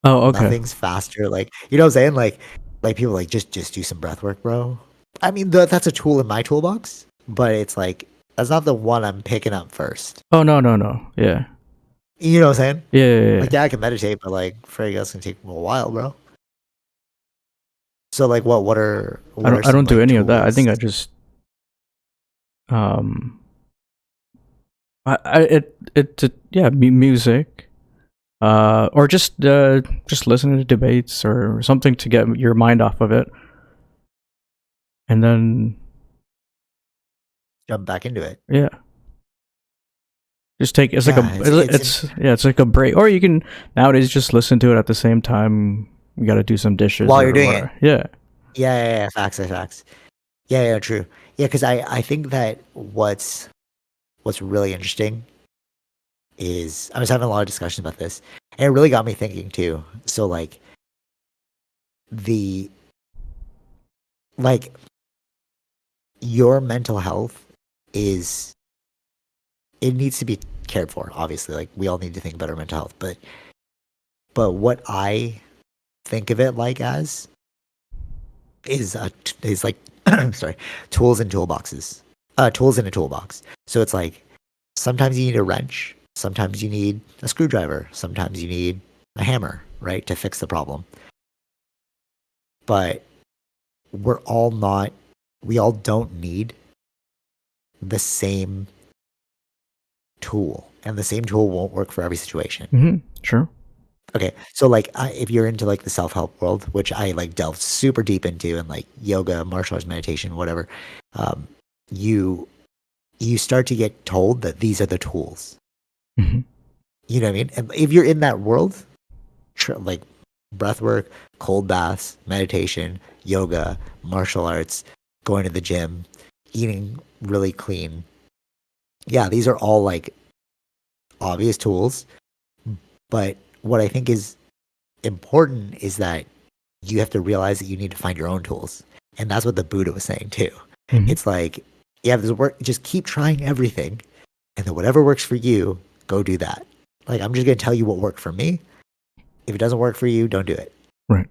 [SPEAKER 2] Oh, okay.
[SPEAKER 1] Nothing's faster. Like, you know what I'm saying? Like people like, just do some breath work, bro. I mean, that's a tool in my toolbox, but it's like, that's not the one I'm picking up first.
[SPEAKER 2] Oh, no. Yeah.
[SPEAKER 1] You know what I'm saying?
[SPEAKER 2] Yeah.
[SPEAKER 1] Like, yeah, I can meditate, but like, Frey, that's gonna take a while, bro. So like, what are
[SPEAKER 2] I don't do any of that. I think I
[SPEAKER 1] tools?
[SPEAKER 2] just music. Or just listening to debates or something to get your mind off of it, and then
[SPEAKER 1] Jump back into it.
[SPEAKER 2] Yeah, just take it's like a break. Or you can nowadays just listen to it at the same time you got to do some dishes
[SPEAKER 1] while you're doing it.
[SPEAKER 2] Yeah.
[SPEAKER 1] Facts. Yeah, true. Yeah, because I think that what's really interesting is I was having a lot of discussions about this, and it really got me thinking too. So like your mental health it needs to be cared for. Obviously, like we all need to think about our mental health, but what I think of it like as is like sorry, tools and toolboxes, tools in a toolbox. So it's like sometimes you need a wrench. Sometimes you need a screwdriver. Sometimes you need a hammer, right, to fix the problem. But we all don't need the same tool. And the same tool won't work for every situation.
[SPEAKER 2] Mm-hmm. Sure.
[SPEAKER 1] Okay, so like if you're into like the self-help world, which I like delved super deep into, and like yoga, martial arts, meditation, whatever, um, you you start to get told that these are the tools.
[SPEAKER 2] Hmm.
[SPEAKER 1] You know what I mean? And if you're in that world, like breath work, cold baths, meditation, yoga, martial arts, going to the gym, eating really clean. Yeah, these are all like obvious tools, but what I think is important is that you have to realize that you need to find your own tools. And that's what the Buddha was saying too.
[SPEAKER 2] Hmm.
[SPEAKER 1] It's like, yeah, this work, just keep trying everything. And then whatever works for you, go do that. Like, I'm just going to tell you what worked for me. If it doesn't work for you, don't do it.
[SPEAKER 2] Right.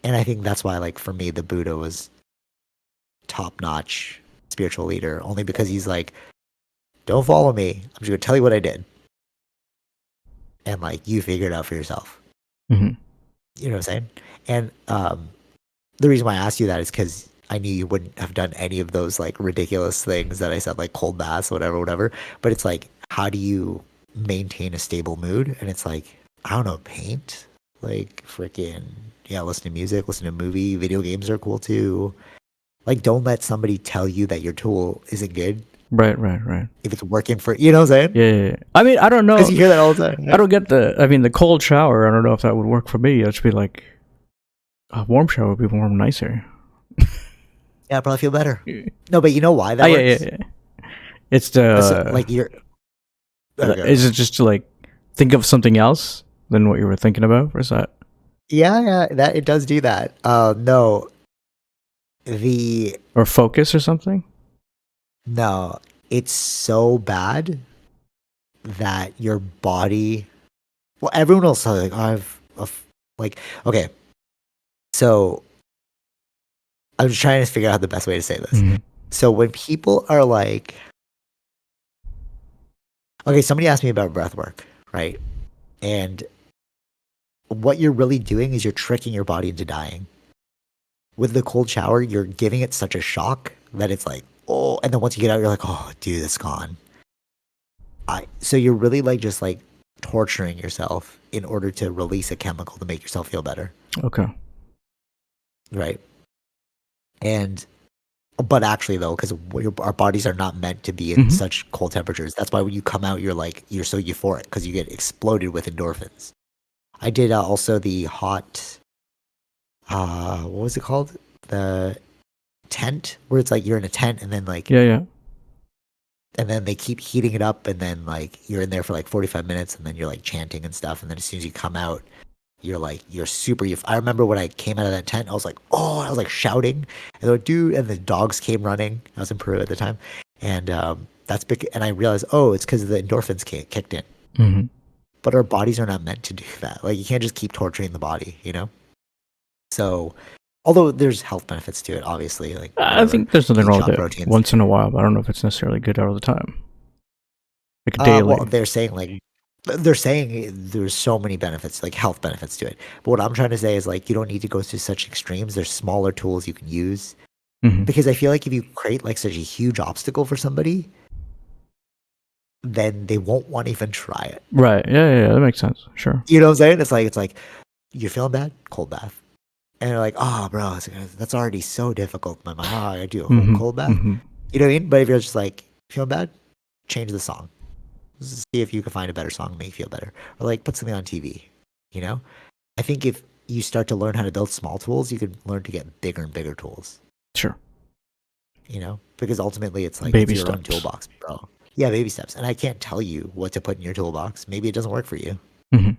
[SPEAKER 1] And I think that's why, like, for me, the Buddha was top notch spiritual leader, only because he's like, don't follow me. I'm just going to tell you what I did. And like, you figure it out for yourself.
[SPEAKER 2] Hmm.
[SPEAKER 1] You know what I'm saying? And the reason why I asked you that is because I knew you wouldn't have done any of those like ridiculous things that I said, like cold baths, whatever. But it's like, how do you maintain a stable mood? And it's like, I don't know, paint, like freaking, yeah, listen to music, listen to a movie. Video games are cool too. Like, don't let somebody tell you that your tool isn't good
[SPEAKER 2] Right.
[SPEAKER 1] if it's working for you. Know what I'm saying?
[SPEAKER 2] Yeah. I mean, I don't
[SPEAKER 1] Because
[SPEAKER 2] know.
[SPEAKER 1] you hear that all the time.
[SPEAKER 2] I don't get the. I mean, the cold shower. I don't know if that would work for me. It'd just be like a warm shower would be more nicer.
[SPEAKER 1] Yeah, I probably feel better.
[SPEAKER 2] Yeah.
[SPEAKER 1] No, but you know why that
[SPEAKER 2] Yeah,
[SPEAKER 1] works?
[SPEAKER 2] It's
[SPEAKER 1] So,
[SPEAKER 2] the.
[SPEAKER 1] like you're. Okay.
[SPEAKER 2] Is it just to like think of something else than what you were thinking about, or is that
[SPEAKER 1] Yeah, that it does do that. No, the
[SPEAKER 2] or focus or something?
[SPEAKER 1] no, it's so bad that your body. Well, everyone will say like, like, okay. So I'm just trying to figure out the best way to say this.
[SPEAKER 2] Hmm.
[SPEAKER 1] So when people are like, okay, somebody asked me about breath work, right? And what you're really doing is you're tricking your body into dying. With the cold shower, you're giving it such a shock that it's like, oh, and then once you get out, you're like, oh, dude, it's gone. So you're really like just like torturing yourself in order to release a chemical to make yourself feel better,
[SPEAKER 2] Okay.
[SPEAKER 1] right? And but actually though, because our bodies are not meant to be in
[SPEAKER 2] Hmm.
[SPEAKER 1] such cold temperatures. That's why when you come out, you're so euphoric because you get exploded with endorphins. I did also the hot, what was it called? The tent where it's like you're in a tent and then like
[SPEAKER 2] Yeah.
[SPEAKER 1] and then they keep heating it up and then like you're in there for like 45 minutes and then you're like chanting and stuff and then as soon as you come out you're like you're super I remember when I came out of that tent I was like oh I was like shouting and they're like dude and the dogs came running. I was in Peru at the time and that's big and I realized oh it's because the endorphins kicked in.
[SPEAKER 2] Hmm.
[SPEAKER 1] But our bodies are not meant to do that. Like you can't just keep torturing the body, you know. So although there's health benefits to it obviously like
[SPEAKER 2] I
[SPEAKER 1] whatever
[SPEAKER 2] think there's nothing
[SPEAKER 1] eat
[SPEAKER 2] wrong
[SPEAKER 1] shot
[SPEAKER 2] with it
[SPEAKER 1] proteins.
[SPEAKER 2] once in a while, but I don't know if it's necessarily good all the time. Like daily.
[SPEAKER 1] Well, they're saying there's so many benefits, like health benefits to it. But what I'm trying to say is like you don't need to go to such extremes. There's smaller tools you can use
[SPEAKER 2] Hmm.
[SPEAKER 1] because I feel like if you create like such a huge obstacle for somebody, then they won't want to even try it.
[SPEAKER 2] Right. Yeah. That makes sense. Sure.
[SPEAKER 1] You know what I'm saying? It's like you're feeling bad, cold bath, and they're like, oh, bro, that's already so difficult. I'm like, oh, I do a whole
[SPEAKER 2] Hmm.
[SPEAKER 1] cold bath.
[SPEAKER 2] Hmm.
[SPEAKER 1] You know what I mean? But if you're just like feeling bad, change the song. See if you can find a better song to make you feel better, or like put something on TV. You know, I think if you start to learn how to build small tools, you can learn to get bigger and bigger tools.
[SPEAKER 2] Sure.
[SPEAKER 1] You know, because ultimately it's like
[SPEAKER 2] Baby
[SPEAKER 1] it's your own
[SPEAKER 2] steps.
[SPEAKER 1] toolbox, bro. Yeah, baby steps. And I can't tell you what to put in your toolbox. Maybe it doesn't work for you.
[SPEAKER 2] Hmm.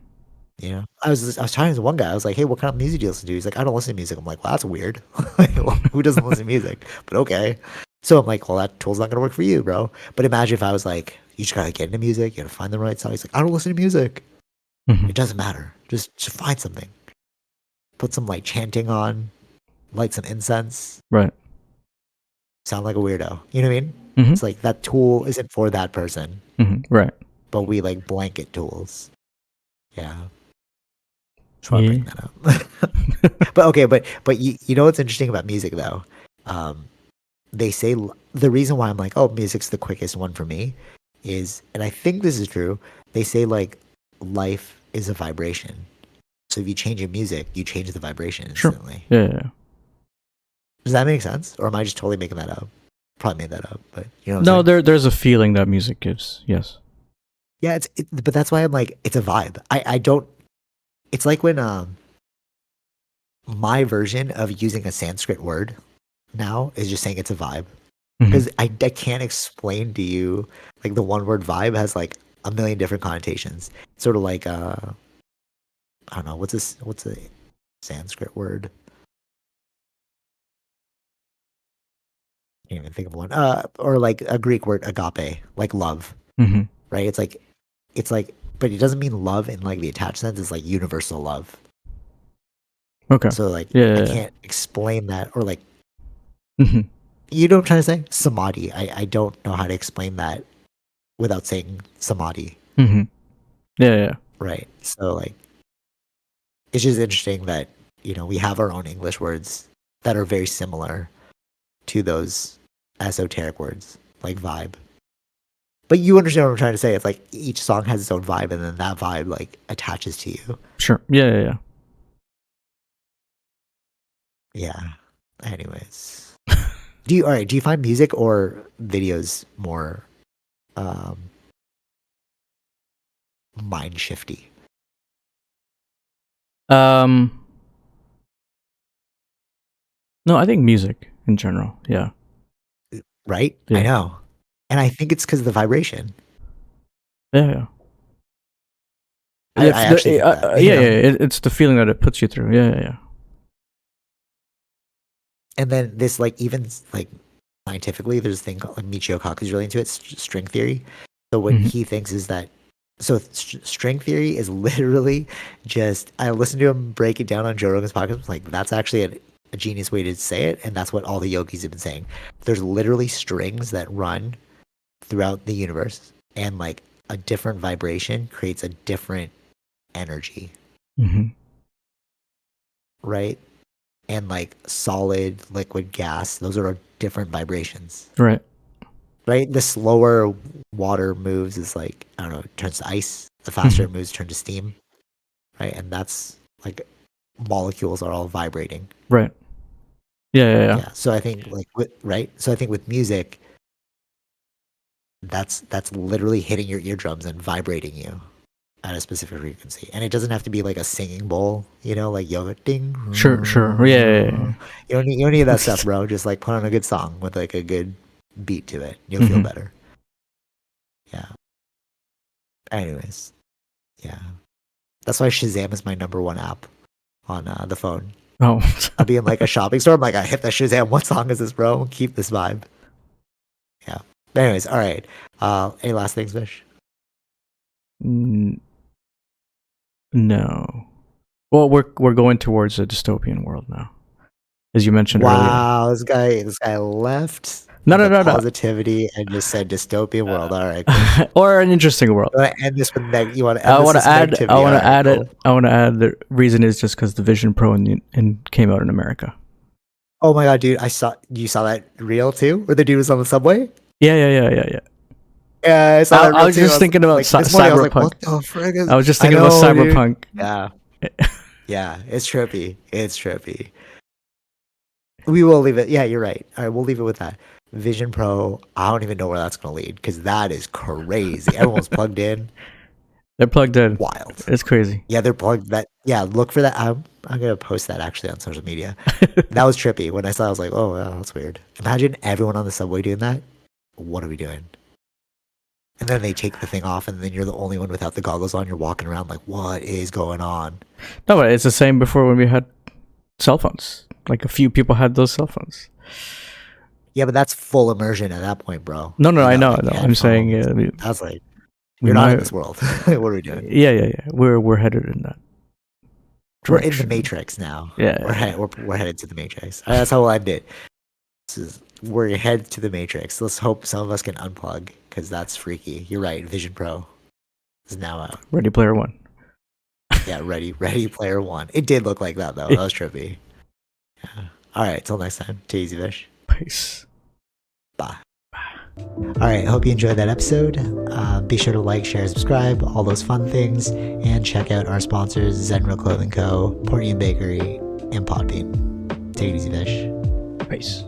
[SPEAKER 1] You know, I was talking to one guy. I was like, "Hey, what kind of music do you listen to?" He's like, "I don't listen to music." I'm like, "Well, that's weird. Like, well, who doesn't listen to music?" But okay. So I'm like, "Well, that tool's not gonna work for you, bro." But imagine if I was like, "You just gotta get into music. You gotta find the right song." He's like, "I don't listen to music."
[SPEAKER 2] Hmm.
[SPEAKER 1] It doesn't matter. Just find something. Put some like chanting on, light some incense.
[SPEAKER 2] Right.
[SPEAKER 1] Sound like a weirdo. You know what I mean?
[SPEAKER 2] Hmm.
[SPEAKER 1] It's like that tool isn't for that person,
[SPEAKER 2] Hmm. Right.
[SPEAKER 1] but we like blanket tools. Yeah. Just want to
[SPEAKER 2] Yeah.
[SPEAKER 1] bring that up. But okay, but you know what's interesting about music though? Um, they say the reason why I'm like, oh, music's the quickest one for me is, and I think this is true. They say like life is a vibration. So if you change your music, you change the vibration
[SPEAKER 2] Sure.
[SPEAKER 1] instantly.
[SPEAKER 2] Yeah.
[SPEAKER 1] Does that make sense? Or am I just totally making that up? Probably made that up, but you know what
[SPEAKER 2] No,
[SPEAKER 1] I'm saying?
[SPEAKER 2] there's a feeling that music gives. Yes.
[SPEAKER 1] Yeah, but that's why I'm like, it's a vibe. I don't, it's like when, my version of using a Sanskrit word now is just saying it's a vibe.
[SPEAKER 2] Mhm.
[SPEAKER 1] Because I can't explain to you, like the one word vibe has like a million different connotations. Sort of like, I don't know, what's a Sanskrit word? Can't even think of one. Or like a Greek word, agape, like love,
[SPEAKER 2] Mm-hmm.
[SPEAKER 1] right? It's like, but it doesn't mean love in like the attached sense. It's like universal love.
[SPEAKER 2] Okay.
[SPEAKER 1] So like, I
[SPEAKER 2] Yeah.
[SPEAKER 1] can't explain that. Or like,
[SPEAKER 2] Mm-hmm.
[SPEAKER 1] you know what I'm trying to say? Samadhi. I don't know how to explain that without saying samadhi,
[SPEAKER 2] Mm-hmm. Yeah.
[SPEAKER 1] right? So like, it's just interesting that, we have our own English words that are very similar to those esoteric words like vibe. But you understand what I'm trying to say. It's like each song has its own vibe, and then that vibe like attaches to you.
[SPEAKER 2] Sure. Yeah.
[SPEAKER 1] Yeah. Anyways, do you find music or videos more um mind shifty?
[SPEAKER 2] Um. No, I think music in general. Yeah.
[SPEAKER 1] Right? I
[SPEAKER 2] Yeah.
[SPEAKER 1] know. And I think it's because of the vibration.
[SPEAKER 2] Yeah.
[SPEAKER 1] I actually think that, you know?
[SPEAKER 2] It's the feeling that it puts you through. Yeah.
[SPEAKER 1] And then this, like, even like scientifically, there's a thing called like Michio Kaku's really into it, string theory. So what
[SPEAKER 2] Mhm.
[SPEAKER 1] he thinks is that, so string theory is literally just, I listened to him break it down on Joe Rogan's podcast. I was like, that's actually a genius way to say it. And that's what all the yogis have been saying. There's literally strings that run throughout the universe, and like a different vibration creates a different energy,
[SPEAKER 2] Mhm.
[SPEAKER 1] right? And like solid, liquid, gas, those are different vibrations,
[SPEAKER 2] Right.
[SPEAKER 1] right? The slower water moves is like, I don't know, it turns to ice. The faster it moves, turns to steam, right? And that's like molecules are all vibrating.
[SPEAKER 2] Right. Yeah.
[SPEAKER 1] Yeah. So I think like right. So I think with music, that's literally hitting your eardrums and vibrating you at a specific frequency. And it doesn't have to be like a singing bowl, like yoga ding.
[SPEAKER 2] Sure. Yeah.
[SPEAKER 1] You don't need that stuff, bro. Just like put on a good song with like a good beat to it. You'll feel
[SPEAKER 2] Mhm.
[SPEAKER 1] better. Yeah. Anyways, yeah. That's why Shazam is my number one app on the phone.
[SPEAKER 2] Oh.
[SPEAKER 1] I'll be in like a shopping store. I'm like, I hit the Shazam. What song is this, bro? Keep this vibe. Yeah. But anyways, all right. Any last things, Vish?
[SPEAKER 2] N- no. Well, we're going towards a dystopian world now, as you mentioned earlier.
[SPEAKER 1] Wow, this guy left
[SPEAKER 2] No.
[SPEAKER 1] the positivity and just said dystopian world. All right, cool.
[SPEAKER 2] Or an interesting world.
[SPEAKER 1] You want to end this with you want to
[SPEAKER 2] I
[SPEAKER 1] end this
[SPEAKER 2] want
[SPEAKER 1] with
[SPEAKER 2] to add.
[SPEAKER 1] negativity.
[SPEAKER 2] I want
[SPEAKER 1] All
[SPEAKER 2] to
[SPEAKER 1] right,
[SPEAKER 2] add
[SPEAKER 1] cool.
[SPEAKER 2] it. I want to add the reason is just because the Vision Pro and came out in America.
[SPEAKER 1] Oh my god, dude! You saw that reel too, where the dude was on the subway.
[SPEAKER 2] Yeah.
[SPEAKER 1] Yeah, I saw that reel
[SPEAKER 2] I was
[SPEAKER 1] too.
[SPEAKER 2] just thinking about
[SPEAKER 1] like, this morning, I was like,
[SPEAKER 2] Cyberpunk.
[SPEAKER 1] what the frick is?
[SPEAKER 2] I was just thinking about
[SPEAKER 1] know, dude.
[SPEAKER 2] Cyberpunk.
[SPEAKER 1] Yeah, it's trippy. It's trippy. We will leave it. Yeah, you're right. All right, we'll leave it with that. Vision Pro. I don't even know where that's going to lead because that is crazy. Everyone's plugged in.
[SPEAKER 2] They're plugged in.
[SPEAKER 1] Wild.
[SPEAKER 2] It's crazy.
[SPEAKER 1] Yeah, they're plugged. Look for that. I'm gonna post that actually on social media. That was trippy. When I saw it, I was like, oh, wow, that's weird. Imagine everyone on the subway doing that. What are we doing? And then they take the thing off, and then you're the only one without the goggles on. You're walking around like, what is going on?
[SPEAKER 2] No, but it's the same before when we had cell phones. Like a few people had those cell phones.
[SPEAKER 1] Yeah, but that's full immersion at that point, bro.
[SPEAKER 2] No,
[SPEAKER 1] You
[SPEAKER 2] I know.
[SPEAKER 1] like,
[SPEAKER 2] I'm saying
[SPEAKER 1] I was like,
[SPEAKER 2] we
[SPEAKER 1] you're not in
[SPEAKER 2] might-
[SPEAKER 1] this world. What are we doing?
[SPEAKER 2] Yeah. We're headed in that.
[SPEAKER 1] We're in the
[SPEAKER 2] direction.
[SPEAKER 1] Matrix now.
[SPEAKER 2] Yeah.
[SPEAKER 1] We're headed to the Matrix. That's how we'll end it. We're headed to the Matrix. Let's hope some of us can unplug because that's freaky. You're right. Vision Pro is now out.
[SPEAKER 2] Ready Player One.
[SPEAKER 1] Yeah, Ready Player One. It did look like that though. That was trippy. Yeah. All right. Till next time. Take it easy, Vish.
[SPEAKER 2] Peace.
[SPEAKER 1] Bye. All right, hope you enjoyed that episode. Be sure to like, share, subscribe, all those fun things, and check out our sponsors, Zenro Clothing Co., Portian Bakery, and Podbean. Take it easy, Fish.
[SPEAKER 2] Peace.